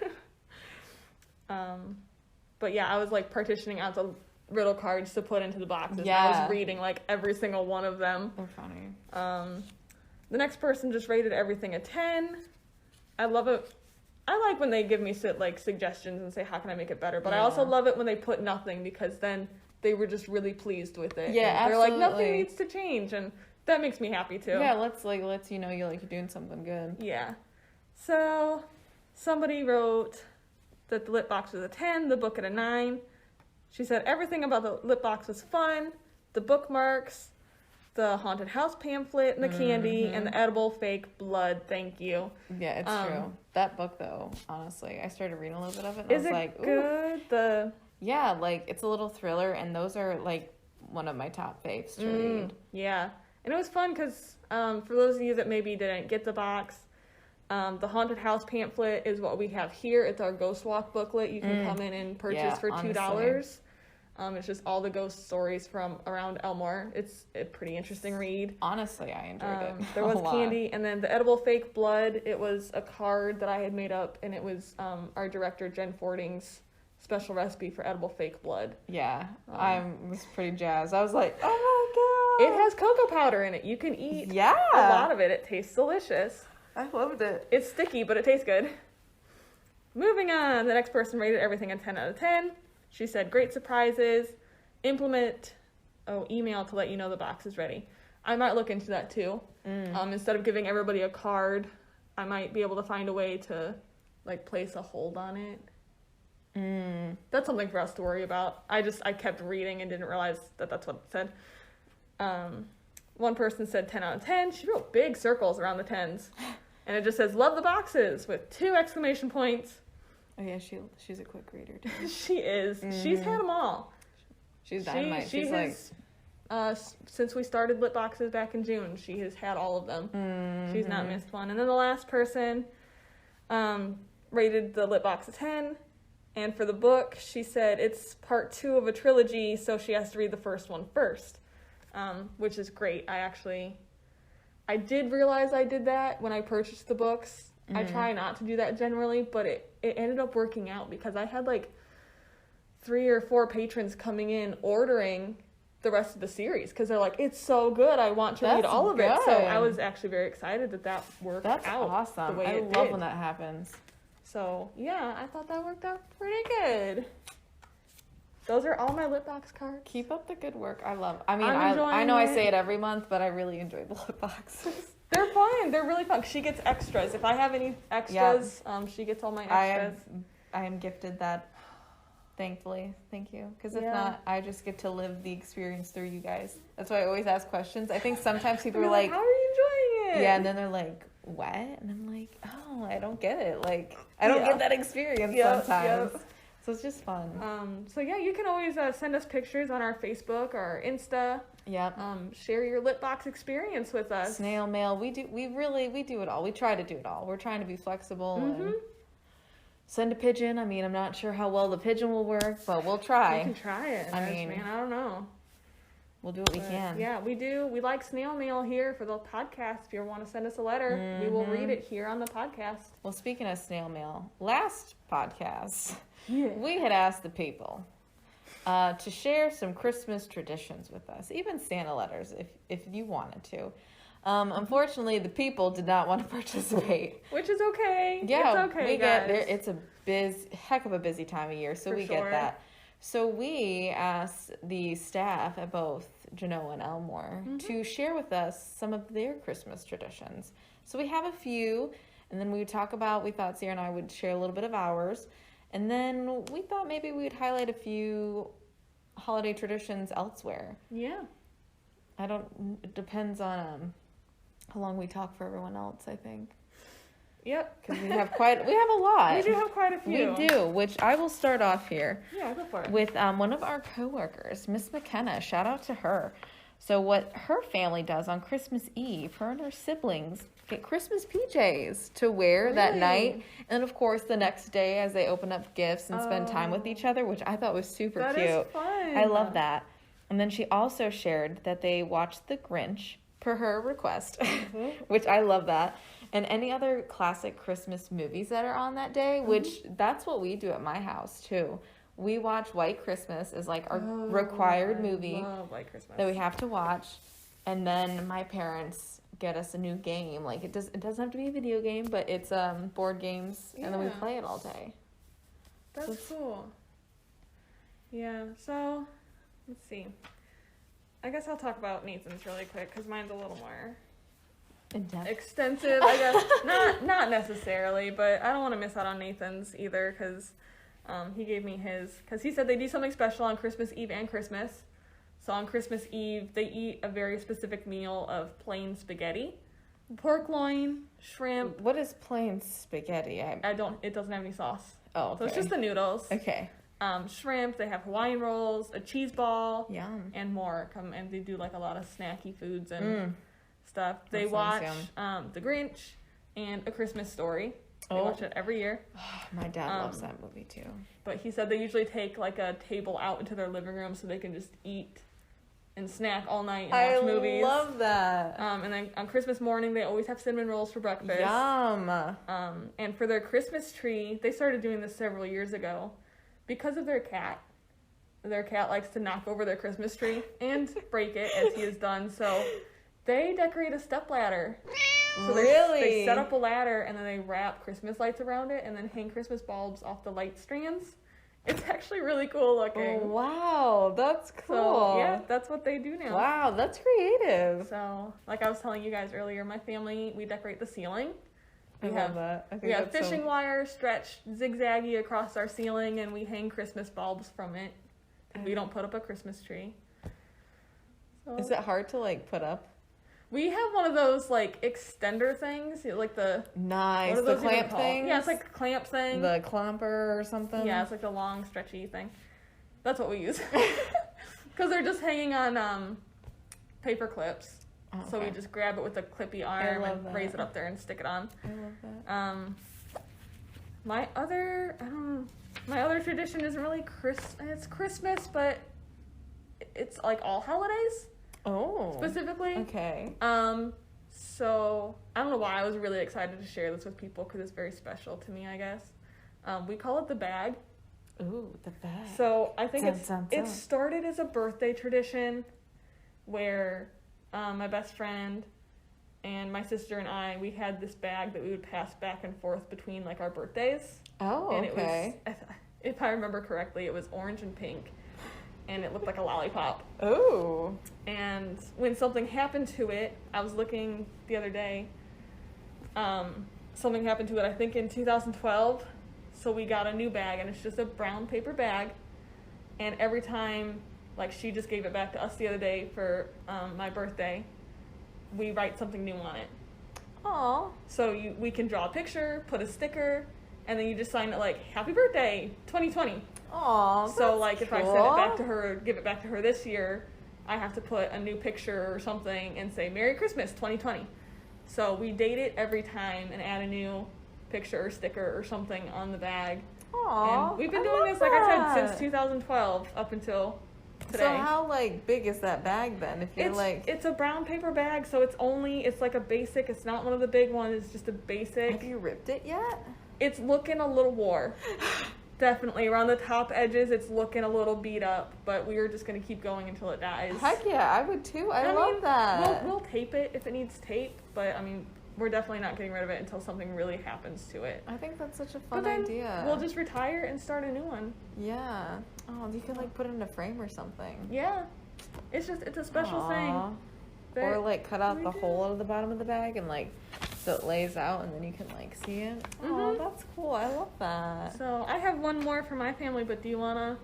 But yeah, I was like partitioning out the riddle cards to put into the boxes. Yeah. I was reading like every single one of them. They're funny. The next person just rated everything a 10. I love it. I like when they give me suggestions and say, how can I make it better? But I also love it when they put nothing, because then they were just really pleased with it. Yeah, and they're absolutely. like, nothing needs to change, and that makes me happy too. Yeah, lets you know you're doing something good. Yeah. So somebody wrote that the lit box was a 10, the book at a 9. She said everything about the lit box was fun. The bookmarks, the haunted house pamphlet, and the candy, and the edible fake blood. Thank you. Yeah, it's true. That book, though, honestly, I started reading a little bit of it, and I was like, good? Yeah, it's a little thriller, and those are, one of my top faves to read. Yeah. And it was fun because, for those of you that maybe didn't get the box, the haunted house pamphlet is what we have here. It's our Ghost Walk booklet. You can come in and purchase for $2. Honestly. It's just all the ghost stories from around Elmore. It's a pretty interesting read. Honestly, I enjoyed it. There was candy, and then the edible fake blood. It was a card that I had made up, and it was our director Jen Fording's special recipe for edible fake blood. Yeah, I was pretty jazzed. I was like, oh my god! It has cocoa powder in it. You can eat a lot of it. It tastes delicious. I loved it. It's sticky, but it tastes good. Moving on, the next person rated everything a 10 out of 10. She said, great surprises, email to let you know the box is ready. I might look into that too. Instead of giving everybody a card, I might be able to find a way to place a hold on it. That's something for us to worry about. I kept reading and didn't realize that that's what it said. One person said 10 out of 10. She wrote big circles around the 10s. And it just says, love the boxes, with 2 exclamation points. Oh yeah, she's a quick reader too. She is. She's had them all. She's dynamite. She's like, since we started lit boxes back in June, she has had all of them. She's not missed one. And then the last person rated the lit box a 10. And for the book, she said it's part 2 of a trilogy, so she has to read the first one first, which is great. I did realize I did that when I purchased the books. I try not to do that generally, but it ended up working out because I had like 3 or 4 patrons coming in ordering the rest of the series because they're like, it's so good, I want to read all of it. So I was actually very excited that worked out. That's awesome. The way I love when that happens. So yeah, I thought that worked out pretty good. Those are all my lit box cards. Keep up the good work. I know I say it every month, but I really enjoy the lit boxes. They're fun. They're really fun. She gets extras. If I have any extras, she gets all my extras. I am gifted that, thankfully. Thank you. Because if not, I just get to live the experience through you guys. That's why I always ask questions. I think sometimes people are like, how are you enjoying it? Yeah, and then they're like, what? And I'm like, oh, I don't get it. Like, I don't get that experience sometimes. Yep. So it's just fun. So yeah, you can always send us pictures on our Facebook or Insta. Yep. Share your lit box experience with us. Snail mail. We do it all. We try to do it all. We're trying to be flexible and send a pigeon. I mean, I'm not sure how well the pigeon will work, but we'll try. We can try it. I don't know. We'll do what we can. Yeah, we do. We like snail mail here for the podcast. If you want to send us a letter, we will read it here on the podcast. Well, speaking of snail mail, last podcast, we had asked the people to share some Christmas traditions with us, even Santa letters if you wanted to. Unfortunately, the people did not want to participate. Which is okay. Yeah, it's okay, guys. It's a heck of a busy time of year, so we get that. So we asked the staff at both Genoa and Elmore to share with us some of their Christmas traditions. So we have a few, and then we thought Sierra and I would share a little bit of ours, and then we thought maybe we would highlight a few holiday traditions elsewhere. Yeah. It depends on how long we talk for everyone else, I think. Yep. Because we have a lot. We do have quite a few. We do, which I will start off here. Yeah, go for it. With one of our coworkers, Miss McKenna. Shout out to her. So what her family does on Christmas Eve, her and her siblings get Christmas PJs to wear that night. And of course, the next day as they open up gifts and spend time with each other, which I thought was super cute. That is fun. I love that. And then she also shared that they watched The Grinch per her request, which I love that. And any other classic Christmas movies that are on that day, which that's what we do at my house too. We watch White Christmas as like our required movie that we have to watch. And then my parents get us a new game. Like it doesn't have to be a video game, but it's board games, and then we play it all day. That's cool. Yeah, so let's see. I guess I'll talk about Nathan's really quick because mine's a little more extensive, I guess. Not necessarily, but I don't want to miss out on Nathan's either because he gave me his. Because he said they do something special on Christmas Eve and Christmas. So on Christmas Eve, they eat a very specific meal of plain spaghetti. Pork loin, shrimp. What is plain spaghetti? It doesn't have any sauce. Oh, okay. So it's just the noodles. Okay. Shrimp, they have Hawaiian rolls, a cheese ball, Yum. and more. And they do like a lot of snacky foods and stuff. They watch The Grinch and A Christmas Story. They watch it every year. My dad loves that movie too. But he said they usually take like a table out into their living room so they can just eat and snack all night and watch movies. I love that. And then on Christmas morning, they always have cinnamon rolls for breakfast. Yum. And for their Christmas tree, they started doing this several years ago. Because of their cat likes to knock over their Christmas tree and break it, as he has done. So they decorate a stepladder. So they set up a ladder, and then they wrap Christmas lights around it, and then hang Christmas bulbs off the light strands. It's actually really cool looking. Oh, wow, that's cool. So, yeah, that's what they do now. Wow, that's creative. So, like I was telling you guys earlier, my family, we decorate the ceiling. We have fishing wire stretched zigzaggy across our ceiling, and we hang Christmas bulbs from it. We don't put up a Christmas tree. So, is it hard to like put up? We have one of those, like, extender things, like the... Nice. What are The those even clamp called? thing? Yeah, it's like a clamp thing. The clamper or something? Yeah, it's like the long, stretchy thing. That's what we use. Because they're just hanging on paper clips. Oh, So we okay. just grab it with a clippy arm and that. raise it up there and stick it on. I love that. My other tradition isn't really it's Christmas, but it's like all holidays Oh. specifically. Okay. So I don't know why I was really excited to share this with people because it's very special to me, I guess. We call it the bag. Ooh, the bag. So I think Dun. it started as a birthday tradition where my best friend and my sister and we had this bag that we would pass back and forth between like our birthdays. Oh, And okay. it was, if I remember correctly, it was orange and pink. And it looked like a lollipop. Ooh. And when something happened to it, I was looking the other day, something happened to it, I think in 2012. So we got a new bag, and it's just a brown paper bag. And every time, like, she just gave it back to us the other day for my birthday, we write something new on it. Aw. So we can draw a picture, put a sticker, and then you just sign it like, Happy Birthday, 2020. Aw, So, like, if I send it cool. back to her, give it back to her this year, I have to put a new picture or something and say, Merry Christmas, 2020. So we date it every time and add a new picture or sticker or something on the bag. Aw, And we've been I doing love this, like I that. said, since 2012 up until today. So how, like, big is that bag then? If you're, It's a brown paper bag, so it's like a basic. It's not one of the big ones. It's just a basic. Have you ripped it yet? It's looking a little wore. Definitely. Around the top edges, it's looking a little beat up, but we are just going to keep going until it dies. Heck yeah, I would too. I love mean, that. We'll tape it if it needs tape, but, I mean, we're definitely not getting rid of it until something really happens to it. I think that's such a But fun then idea. we'll just retire and start a new one. Yeah. Oh, you could, like, put it in a frame or something. Yeah. It's a special Aw. thing. that Or, like, cut out we the do. hole out of the bottom of the bag and, like, so it lays out and then you can, like, see it. Oh, Mhm. that's cool. I love that. So I have one more for my family, but do you wanna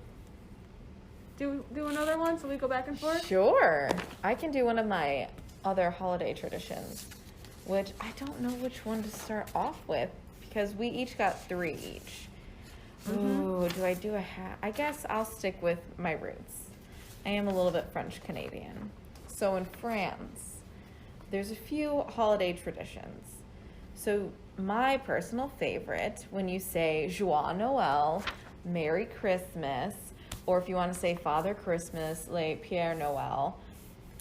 do another one so we go back and forth? Sure. I can do one of my other holiday traditions, which I don't know which one to start off with because we each got 3 each. Ooh, do I do a hat? I guess I'll stick with my roots. I am a little bit French Canadian. So in France, there's a few holiday traditions. So my personal favorite, when you say Joyeux Noël, Merry Christmas, or if you want to say Father Christmas, like Père Noël.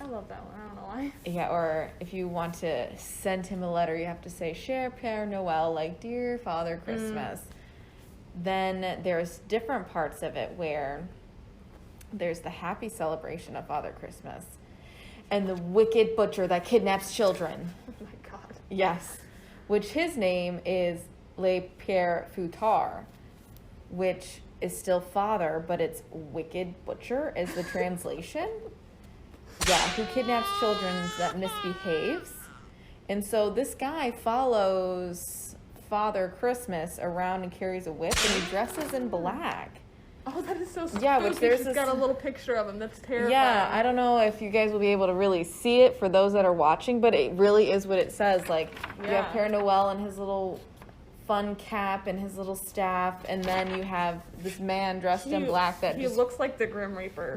I love that one. I don't know why. Yeah, or if you want to send him a letter, you have to say Cher Père Noël, like Dear Father Christmas. Then there's different parts of it where there's the happy celebration of Father Christmas and the wicked butcher that kidnaps children. Oh my god. Yes. Which his name is Le Père Fouettard, which is still father, but it's wicked butcher is the translation. Yeah, who kidnaps children that misbehaves. And so this guy follows Father Christmas around and carries a whip and he dresses in black. Oh, that is so spooky. Yeah, which there's She's this- got a little picture of him. That's terrifying. Yeah, I don't know if you guys will be able to really see it for those that are watching, but it really is what it says. Like, you have Yeah. Père Noël and his little fun cap and his little staff, and then you have this man dressed in black that he just looks like the Grim Reaper.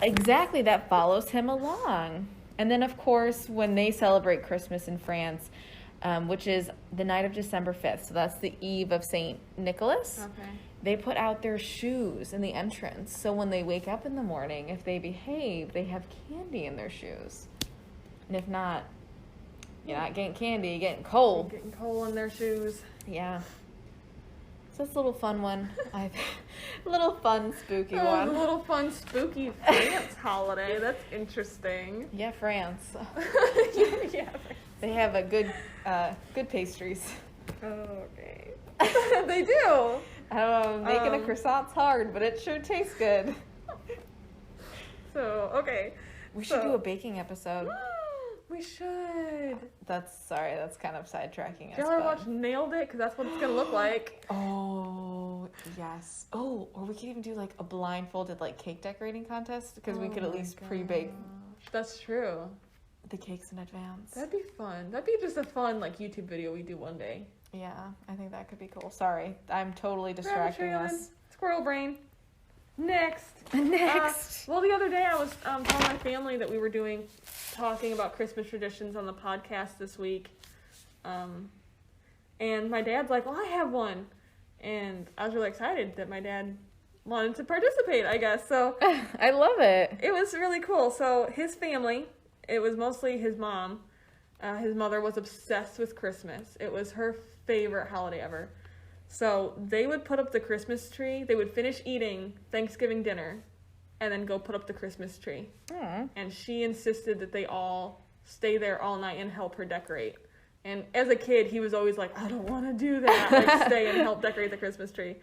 exactly that follows him along. And then, of course, when they celebrate Christmas in France, which is the night of December 5th, so that's the eve of St. Nicholas, Okay. they put out their shoes in the entrance. So when they wake up in the morning, if they behave, they have candy in their shoes. And if not, you're not getting candy, you're getting coal. Getting coal in their shoes. Yeah. So it's a little fun one. A little fun, spooky Oh, one. a little fun, spooky France holiday. That's interesting. Yeah, France. Yeah. They have a good pastries. Okay. They do. I don't know, making a Um, croissant's hard, but it sure tastes good. So, okay. We should do a baking episode. We should. That's kind of sidetracking us. Did you ever but- watch Nailed It? Because that's what it's going to look like. Oh, yes. Oh, or we could even do like a blindfolded like cake decorating contest because we Oh could at my least pre-bake. gosh. That's true. the cakes in advance. That'd be fun. That'd be just a fun, like, YouTube video we do one day. Yeah, I think that could be cool. Sorry, I'm totally distracting us. Squirrel brain. Next. Next. The other day I was telling my family that we were talking about Christmas traditions on the podcast this week. And my dad's like, well, I have one. And I was really excited that my dad wanted to participate, I guess. So I love it. It was really cool. So his family, it was mostly his mom. His mother was obsessed with Christmas. It was her favorite holiday ever. So they would put up the Christmas tree. They would finish eating Thanksgiving dinner and then go put up the Christmas tree. Aww. And she insisted that they all stay there all night and help her decorate. And as a kid, he was always like, I don't want to do that. Like, stay and help decorate the Christmas tree.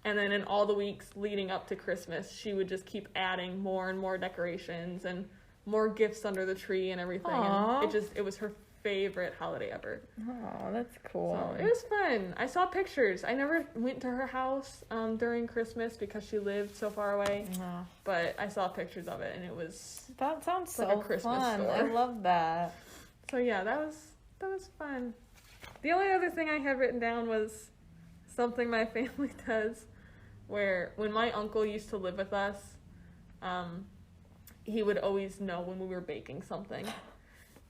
And then in all the weeks leading up to Christmas, she would just keep adding more and more decorations and more gifts under the tree and everything. Aww. And it was her favorite holiday ever. Oh, that's cool. So it was fun. I saw pictures. I never went to her house during Christmas because she lived so far away. Oh. But I saw pictures of it, and it was... That sounds like so a Christmas fun. store. I love that. So yeah, that was fun. The only other thing I had written down was something my family does, where when my uncle used to live with us, he would always know when we were baking something.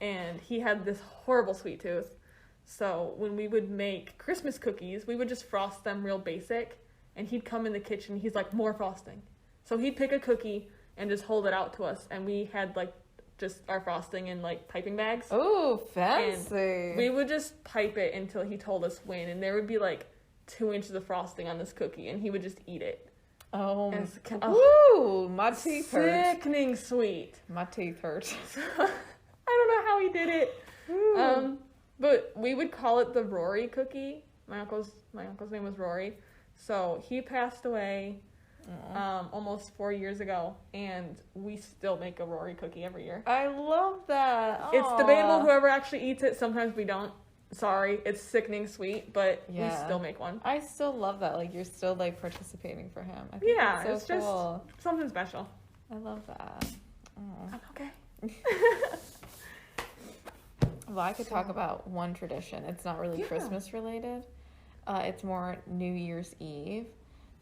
And he had this horrible sweet tooth. So when we would make Christmas cookies, we would just frost them real basic. And he'd come in the kitchen, he's like, more frosting. So he'd pick a cookie and just hold it out to us. And we had like just our frosting in like piping bags. Oh, fancy. And we would just pipe it until he told us when. And there would be like 2 inches of frosting on this cookie. And he would just eat it. Oh, ooh, my teeth hurt. Sickening sweet. My teeth hurt. I don't know how he did it. But we would call it the Rory cookie. My uncle's name was Rory. So he passed away almost 4 years ago, and we still make a Rory cookie every year. I love that. Aww. It's debatable whoever actually eats it. Sometimes we don't. Sorry, it's sickening sweet, but we still make one. I still love that. Like, you're still, like, participating for him. I think that's so cool. Just something special. I love that. I'm okay. Well, I could talk about one tradition. It's not really Christmas related. It's more New Year's Eve.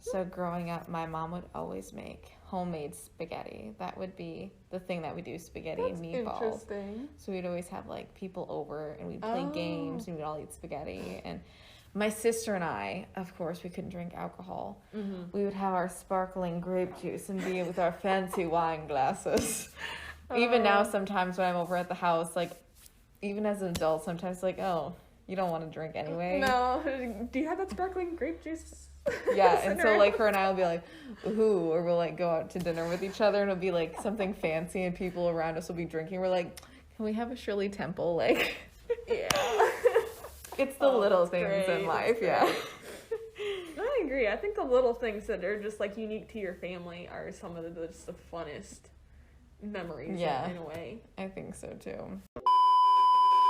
So growing up, my mom would always make homemade spaghetti. That would be the thing that we do, spaghetti and meatballs. Interesting. So we'd always have like people over and we'd play games and we'd all eat spaghetti. And my sister and I, of course, we couldn't drink alcohol. Mm-hmm. We would have our sparkling grape juice and be with our fancy wine glasses. Even now, sometimes when I'm over at the house, like, even as an adult, sometimes like, oh, you don't want to drink anyway. No. Do you have that sparkling grape juice? Yeah, and so like her and I will be like, ooh, or we'll like go out to dinner with each other and it'll be like something fancy and people around us will be drinking. We're like, can we have a Shirley Temple? Like, yeah. It's the little things in life, yeah. I agree. I think the little things that are just like unique to your family are some of the just the funnest memories in a way. I think so too.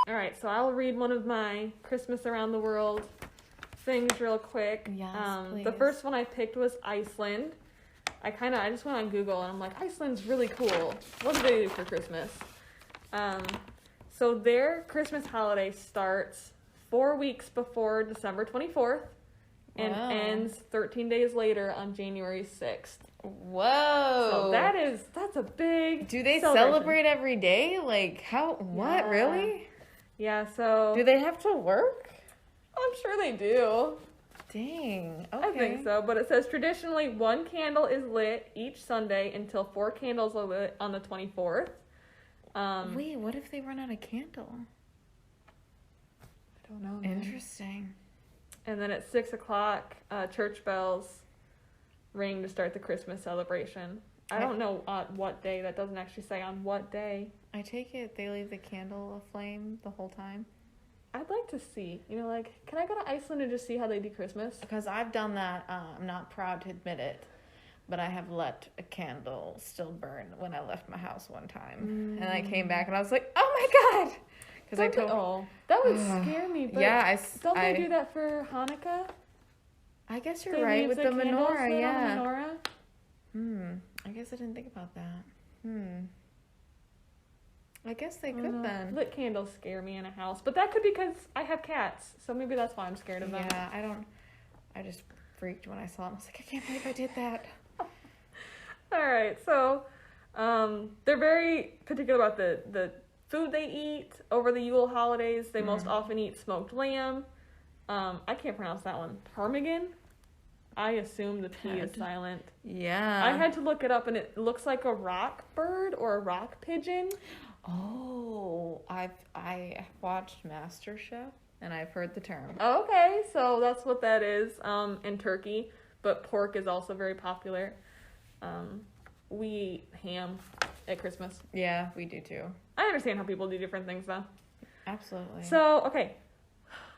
All right, so I'll read one of my Christmas around the world things real quick. Yes, please. The first one I picked was Iceland. I just went on Google and I'm like, Iceland's really cool. What do they do for Christmas? So their Christmas holiday starts 4 weeks before December 24th and ends 13 days later on January 6th. Whoa. So that's a big Do they celebrate every day? Like, how, what, really? Yeah, so... Do they have to work? I'm sure they do. Dang, okay. I think so, but it says traditionally 1 candle is lit each Sunday until 4 candles are lit on the 24th. Wait, what if they run out of candle? I don't know. Interesting. And then at 6 o'clock, church bells ring to start the Christmas celebration. I don't know on what day. That doesn't actually say on what day. I take it they leave the candle aflame the whole time. I'd like to see. You know, like, can I go to Iceland and just see how they do Christmas? Because I've done that. I'm not proud to admit it, but I have let a candle still burn when I left my house one time. And I came back and I was like, oh my God! Because I told... that would scare me. But yeah, don't they do that for Hanukkah? I guess you're right with the menorah, yeah. On the menorah? I guess I didn't think about that. I guess they could then. Lit candles scare me in a house, but that could be because I have cats, so maybe that's why I'm scared of them. Yeah, I just freaked when I saw them. I was like, I can't believe I did that. All right, so they're very particular about the food they eat over the Yule holidays. They most often eat smoked lamb. I can't pronounce that one. Ptarmigan? I assume the P is silent. Yeah. I had to look it up, and it looks like a rock bird or a rock pigeon. Oh, I watched MasterChef, and I've heard the term. Okay, so that's what that is in Turkey, but pork is also very popular. We eat ham at Christmas. Yeah, we do too. I understand how people do different things, though. Absolutely. So, okay.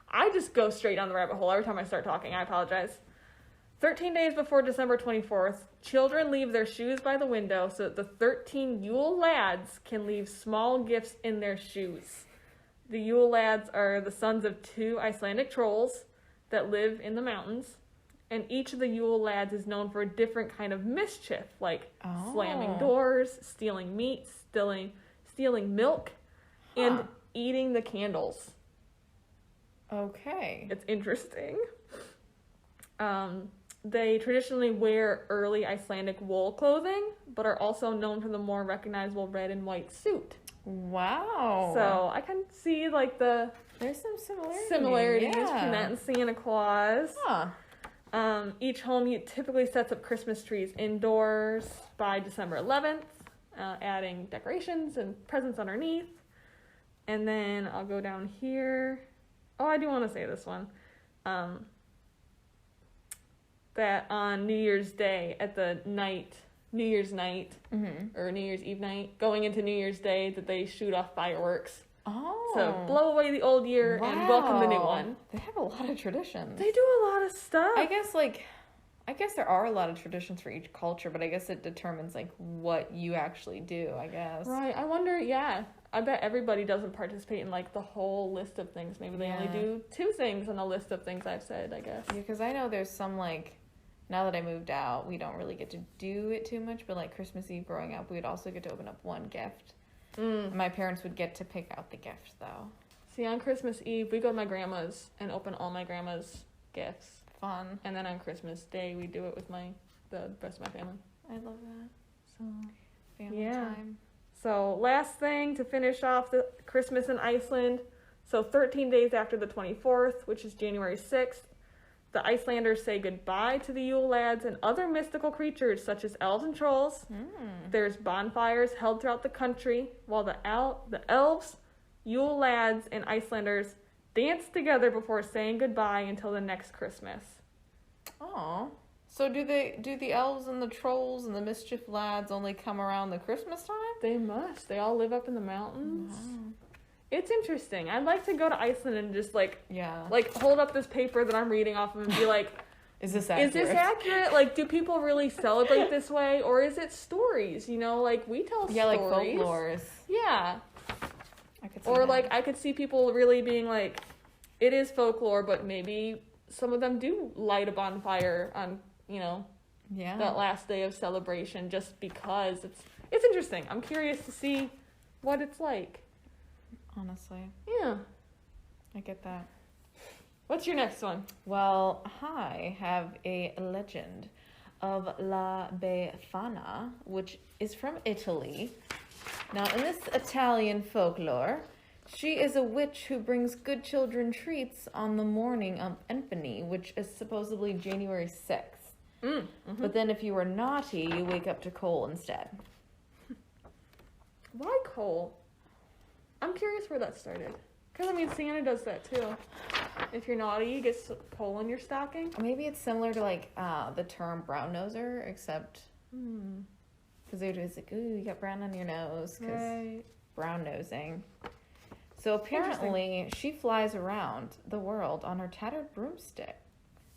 I just go straight down the rabbit hole every time I start talking. I apologize. 13 days before December 24th, children leave their shoes by the window so that the 13 Yule lads can leave small gifts in their shoes. The Yule lads are the sons of 2 Icelandic trolls that live in the mountains, and each of the Yule lads is known for a different kind of mischief, like slamming doors, stealing meat, stealing milk, and eating the candles. Okay. It's interesting. They traditionally wear early Icelandic wool clothing, but are also known for the more recognizable red and white suit. Wow. So I can see like there's some similarities between that and Santa Claus. Huh. Each home typically sets up Christmas trees indoors by December 11th, adding decorations and presents underneath. And then I'll go down here. Oh, I do want to say this one. That on New Year's Day, at the New Year's night, or New Year's Eve night, going into New Year's Day, that they shoot off fireworks. Oh. So blow away the old year and welcome the new one. They have a lot of traditions. They do a lot of stuff. I guess there are a lot of traditions for each culture, but I guess it determines like what you actually do, I guess. Right. I wonder, I bet everybody doesn't participate in like the whole list of things. Maybe they only do 2 things on the list of things I've said, I guess. Yeah, because I know there's some like, now that I moved out, we don't really get to do it too much, but like Christmas Eve growing up, we'd also get to open up one gift. My parents would get to pick out the gift, though. See, on Christmas Eve, we go to my grandma's and open all my grandma's gifts. Fun. And then on Christmas Day, we do it with the rest of my family. I love that. So, family time. So, last thing to finish off the Christmas in Iceland. So, 13 days after the 24th, which is January 6th, the Icelanders say goodbye to the Yule lads and other mystical creatures such as elves and trolls. There's bonfires held throughout the country while the elves, Yule lads, and Icelanders dance together before saying goodbye until the next Christmas. Oh. So do the elves and the trolls and the mischief lads only come around the Christmas time? They must. They all live up in the mountains. It's interesting. I'd like to go to Iceland and just like hold up this paper that I'm reading off of and be like, is this accurate? Like, do people really celebrate this way, or is it stories? You know, like we tell stories. Yeah, like folklores. Yeah. I could see or that. like I could see people really being like, it is folklore, but maybe some of them do light a bonfire on, that last day of celebration just because it's interesting. I'm curious to see what it's like. Honestly. Yeah. I get that. What's your next one? Well, I have a legend of La Befana, which is from Italy. Now, in this Italian folklore, she is a witch who brings good children treats on the morning of Epiphany, which is supposedly January 6th. But then if you were naughty, you wake up to coal instead. Why coal? I'm curious where that started. Because, Santa does that, too. If you're naughty, you get coal in your stocking. Maybe it's similar to, like, the term brown noser, except... Because they were just like, ooh, you got brown on your nose. Because brown nosing. So apparently, she flies around the world on her tattered broomstick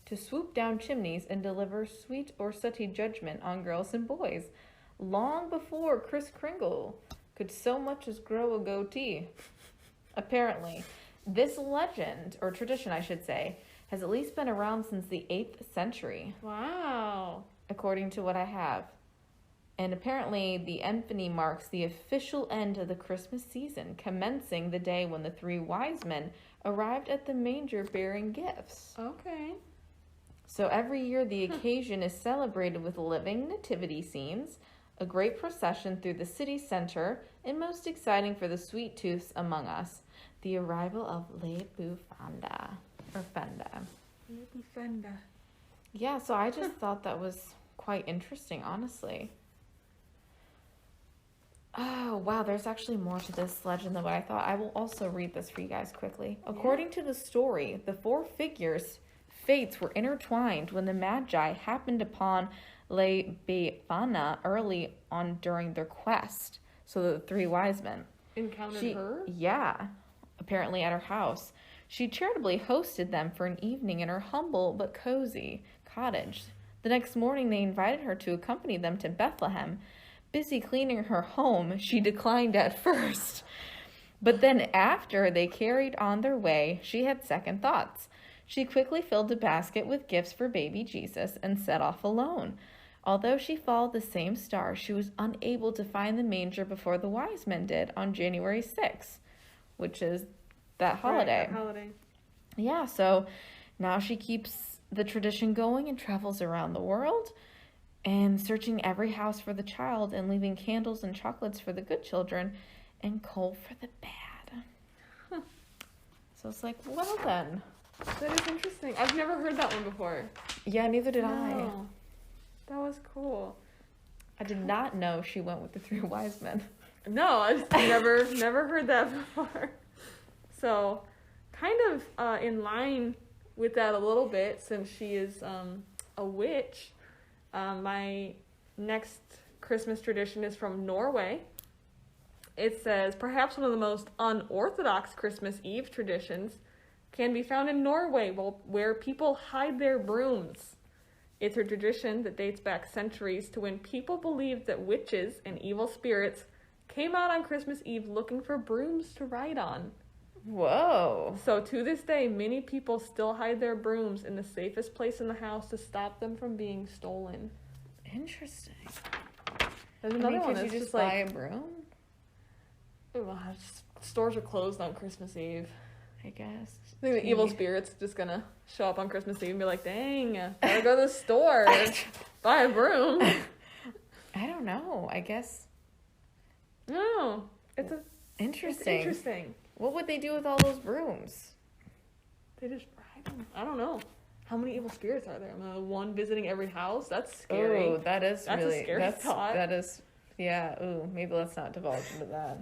to swoop down chimneys and deliver sweet or sooty judgment on girls and boys, long before Kris Kringle could so much as grow a goatee. Apparently, this legend, or tradition I should say, has at least been around since the 8th century. Wow. According to what I have. And apparently the epiphany marks the official end of the Christmas season, commencing the day when the 3 wise men arrived at the manger bearing gifts. Okay. So every year the occasion is celebrated with living nativity scenes, a great procession through the city center, and most exciting for the sweet tooths among us, the arrival of Le Bufanda, or Fenda. Le Bufanda. Yeah, so I just thought that was quite interesting, honestly. Oh, wow, there's actually more to this legend than what I thought. I will also read this for you guys quickly. Yeah. According to the story, the 4 figures' fates were intertwined when the Magi happened upon Le Befana early on during their quest. So the 3 wise men encountered her? Yeah, apparently at her house. She charitably hosted them for an evening in her humble but cozy cottage. The next morning, they invited her to accompany them to Bethlehem. Busy cleaning her home, she declined at first. But then after they carried on their way, she had second thoughts. She quickly filled a basket with gifts for baby Jesus and set off alone. Although she followed the same star, she was unable to find the manger before the wise men did on January 6th, which is that holiday. Right, that holiday. Yeah, so now she keeps the tradition going and travels around the world and searching every house for the child and leaving candles and chocolates for the good children and coal for the bad. Huh. So it's like, well then. That is interesting. I've never heard that one before. Yeah, neither did I. That was cool. I did not know she went with the 3 wise men. No, I've never heard that before. So, kind of in line with that a little bit, since she is a witch, my next Christmas tradition is from Norway. It says, perhaps one of the most unorthodox Christmas Eve traditions can be found in Norway, where people hide their brooms. It's a tradition that dates back centuries to when people believed that witches and evil spirits came out on Christmas Eve looking for brooms to ride on. Whoa. So to this day, many people still hide their brooms in the safest place in the house to stop them from being stolen. Interesting. There's another one that's you just like, buy a broom? Stores are closed on Christmas Eve. I guess. I think the evil spirit's just gonna show up on Christmas Eve and be like, dang, gotta go to the store, buy a broom. I don't know. I guess. No. It's interesting. It's interesting. What would they do with all those brooms? They just ride them. I don't know. How many evil spirits are there? One visiting every house? That's scary. Oh, that's really... a scary thought. That is... Yeah, ooh, maybe let's not divulge into that.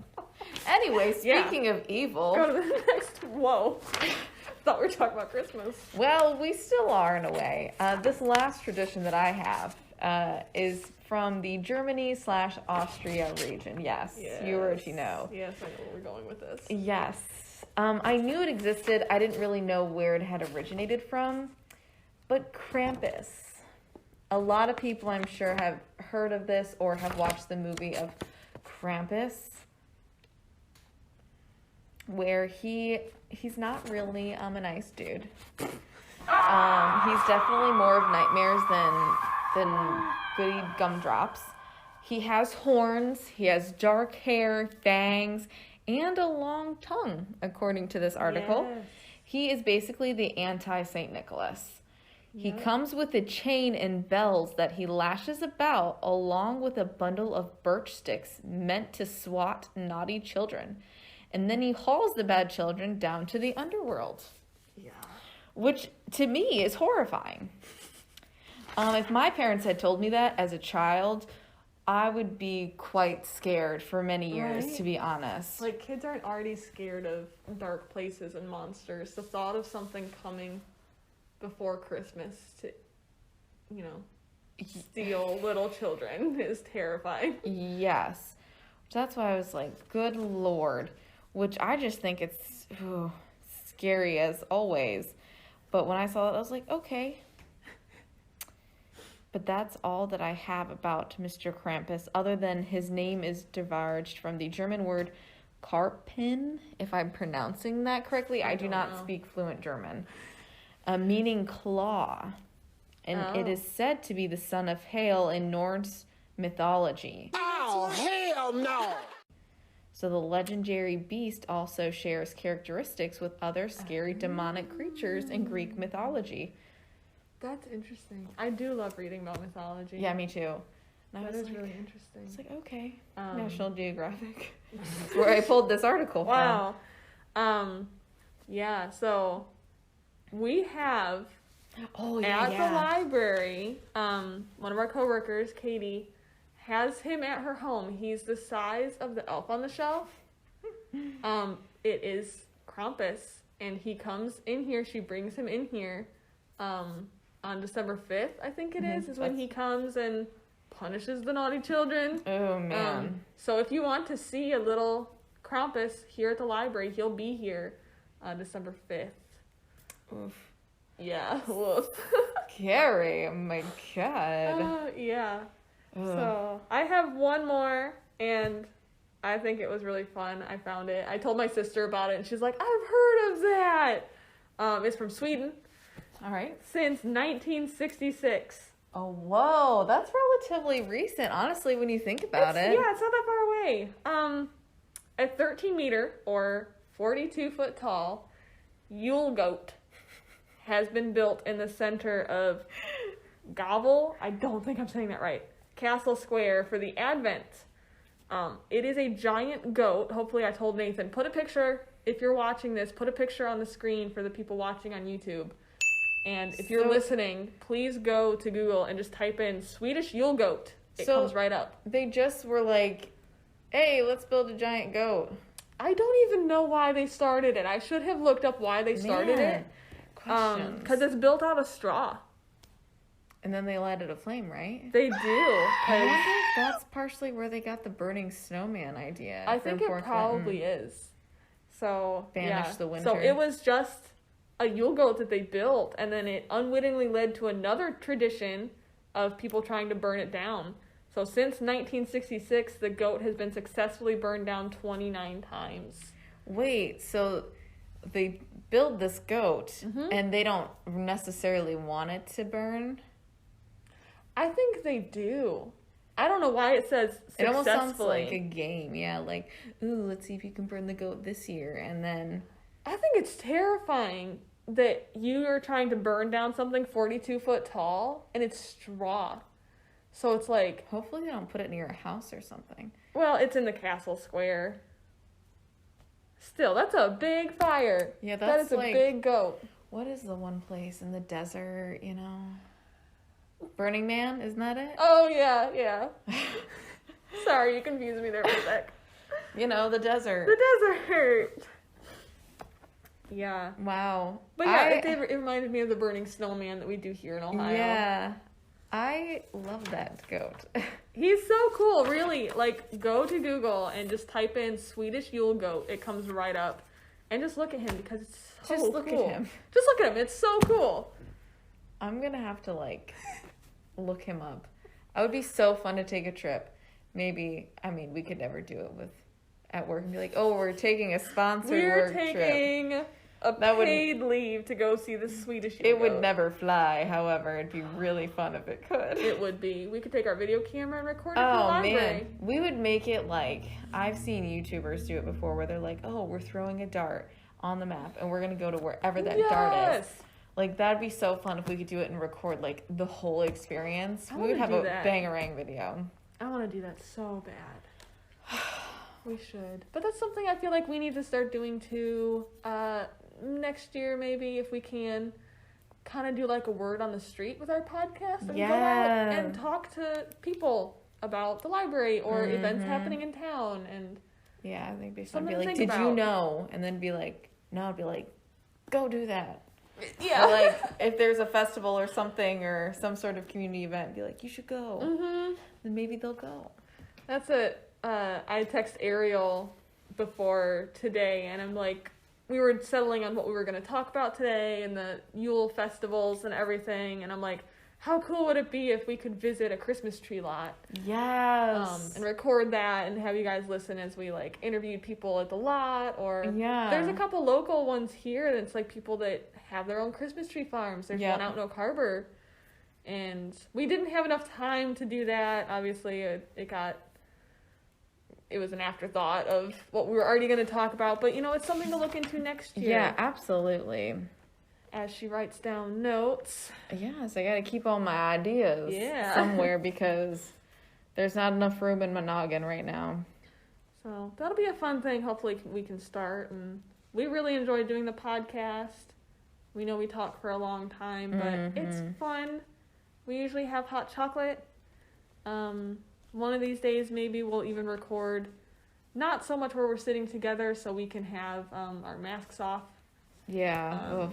Anyway, speaking of evil... Go to the next... Whoa. Thought we were talking about Christmas. Well, we still are in a way. This last tradition that I have is from the Germany/Austria region. Yes, you already know. Yes, I know where we're going with this. Yes. I knew it existed. I didn't really know where it had originated from. But Krampus. A lot of people, I'm sure, have heard of this or have watched the movie of Krampus, where he's not really a nice dude. He's definitely more of nightmares than goody gumdrops. He has horns, he has dark hair, fangs, and a long tongue, according to this article. Yes. He is basically the anti-Saint Nicholas. He comes with a chain and bells that he lashes about, along with a bundle of birch sticks meant to swat naughty children. And then he hauls the bad children down to the underworld. Yeah. Which, to me, is horrifying. If my parents had told me that as a child, I would be quite scared for many years, to be honest. Like, kids aren't already scared of dark places and monsters. The thought of something coming before Christmas to, steal little children is terrifying. Yes. That's why I was like, good Lord. Which I just think it's scary as always. But when I saw it, I was like, okay. But that's all that I have about Mr. Krampus, other than his name is diverged from the German word Karpin, if I'm pronouncing that correctly. I do not speak fluent German. Meaning claw. And it is said to be the son of Hail in Norse mythology. Oh, hell no! So the legendary beast also shares characteristics with other scary demonic creatures in Greek mythology. That's interesting. I do love reading about mythology. Yeah, me too. And That is really interesting. It's like, okay, National Geographic. That's where I pulled this article from. Wow. Yeah, so we have at the library, one of our coworkers, Katie, has him at her home. He's the size of the elf on the shelf. It is Krampus, and he comes in here. She brings him in here on December 5th, I think it is when he comes and punishes the naughty children. Oh, man. So if you want to see a little Krampus here at the library, he'll be here December 5th. Oof. Yeah. Woof. Scary. Oh, my God. Yeah. Ugh. So I have one more, and I think it was really fun. I found it. I told my sister about it, and she's like, I've heard of that. It's from Sweden. All right. Since 1966. Oh, whoa. That's relatively recent, honestly, when you think about it. Yeah, it's not that far away. A 13-meter or 42-foot tall Yule goat has been built in the center of Gavel. I don't think I'm saying that right. Castle Square for the Advent. It is a giant goat. Hopefully I told Nathan, put a picture, if you're watching this, put a picture on the screen for the people watching on YouTube. And if you're listening, please go to Google and just type in Swedish Yule goat. It comes right up. They just were like, hey, let's build a giant goat. I don't even know why they started it. I should have looked up why they started it. Questions. Because it's built out of straw. And then they light it aflame, right? They do. I wonder if that's partially where they got the burning snowman idea. I think it probably is. So, Banish the winter. So it was just a Yule goat that they built, and then it unwittingly led to another tradition of people trying to burn it down. So since 1966, the goat has been successfully burned down 29 times. Wait, so they build this goat, and they don't necessarily want it to burn? I think they do. I don't know why it says successfully. It almost sounds like a game, yeah, like, ooh, let's see if you can burn the goat this year, and then... I think it's terrifying that you are trying to burn down something 42 foot tall, and it's straw. So it's like... Hopefully they don't put it near a house or something. Well, it's in the castle square. Still, that's a big fire. Yeah, that's a big goat. What is the one place in the desert, you know? Burning Man, isn't that it? Oh, yeah. Sorry, you confused me there for a sec. You know, the desert. The desert! Yeah. Wow. But yeah, it reminded me of the burning snowman that we do here in Ohio. Yeah. I love that goat. He's so cool, really. Like, go to Google and just type in Swedish Yule goat. It comes right up. And just look at him because it's so cool. Just look at him. Just look at him. It's so cool. I'm going to have to, look him up. It would be so fun to take a trip. Maybe, we could never do it at work and be like, oh, we're taking a sponsored work trip. We're taking a paid leave to go see the Swedish Yule goat. It would never fly, however, it'd be really fun if it could. It would be. We could take our video camera and record it for the library. Man. We would make it I've seen YouTubers do it before where they're like, oh, we're throwing a dart on the map and we're going to go to wherever that dart is. That'd be so fun if we could do it and record, the whole experience. We would have a bangarang video. I want to do that so bad. We should. But that's something I feel like we need to start doing too. Next year, maybe, if we can, kind of do a word on the street with our podcast and go out and talk to people about the library or events happening in town. And yeah, I think it'd be fun. Be like, did you know? And then be like, no, I'd be like, go do that. Yeah. Or if there's a festival or something or some sort of community event, be like, you should go. Then maybe they'll go. That's it. I text Ariel before today, and I'm like, we were settling on what we were going to talk about today and the Yule festivals and everything, and I'm like, how cool would it be if we could visit a Christmas tree lot? Yes. And record that and have you guys listen as we interviewed people at the lot, or there's a couple local ones here that's people that have their own Christmas tree farms. There's one out in Oak Harbor, And we didn't have enough time to do that. Obviously, it was an afterthought of what we were already going to talk about. But, it's something to look into next year. Yeah, absolutely. As she writes down notes. Yes, I got to keep all my ideas somewhere because there's not enough room in my noggin right now. So that'll be a fun thing. Hopefully we can start. And we really enjoy doing the podcast. We know we talk for a long time, but it's fun. We usually have hot chocolate. One of these days, maybe we'll even record not so much where we're sitting together so we can have our masks off. Yeah.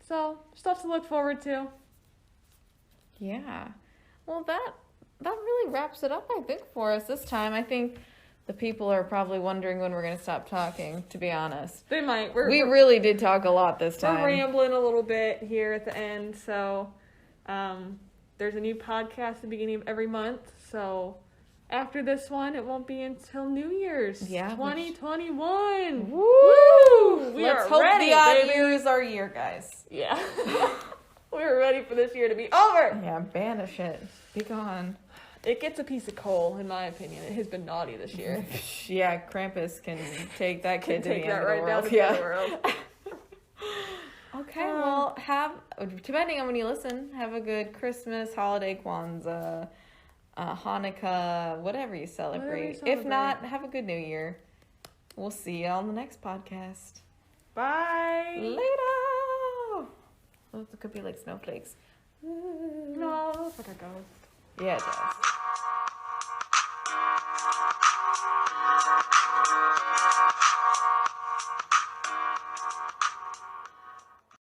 So, stuff to look forward to. Yeah. Well, that really wraps it up, I think, for us this time. I think the people are probably wondering when we're going to stop talking, to be honest. They might. We really did talk a lot this time. We're rambling a little bit here at the end, so there's a new podcast at the beginning of every month, so after this one, it won't be until New Year's. Yeah. 2021. Woo! Let's hope ready, the odd baby. year is our year, guys. Yeah. We're ready for this year to be over. Yeah, banish it. Be gone. It gets a piece of coal, in my opinion. It has been naughty this year. Yeah, Krampus can take that kid to the end of the right world. down to the end of the world. Okay, well, depending on when you listen, have a good Christmas, holiday, Kwanzaa, Hanukkah, whatever you celebrate. If not, have a good New Year. We'll see you on the next podcast. Bye. Later. Oh, it could be like snowflakes. No, it looks like a ghost. Yeah, it does.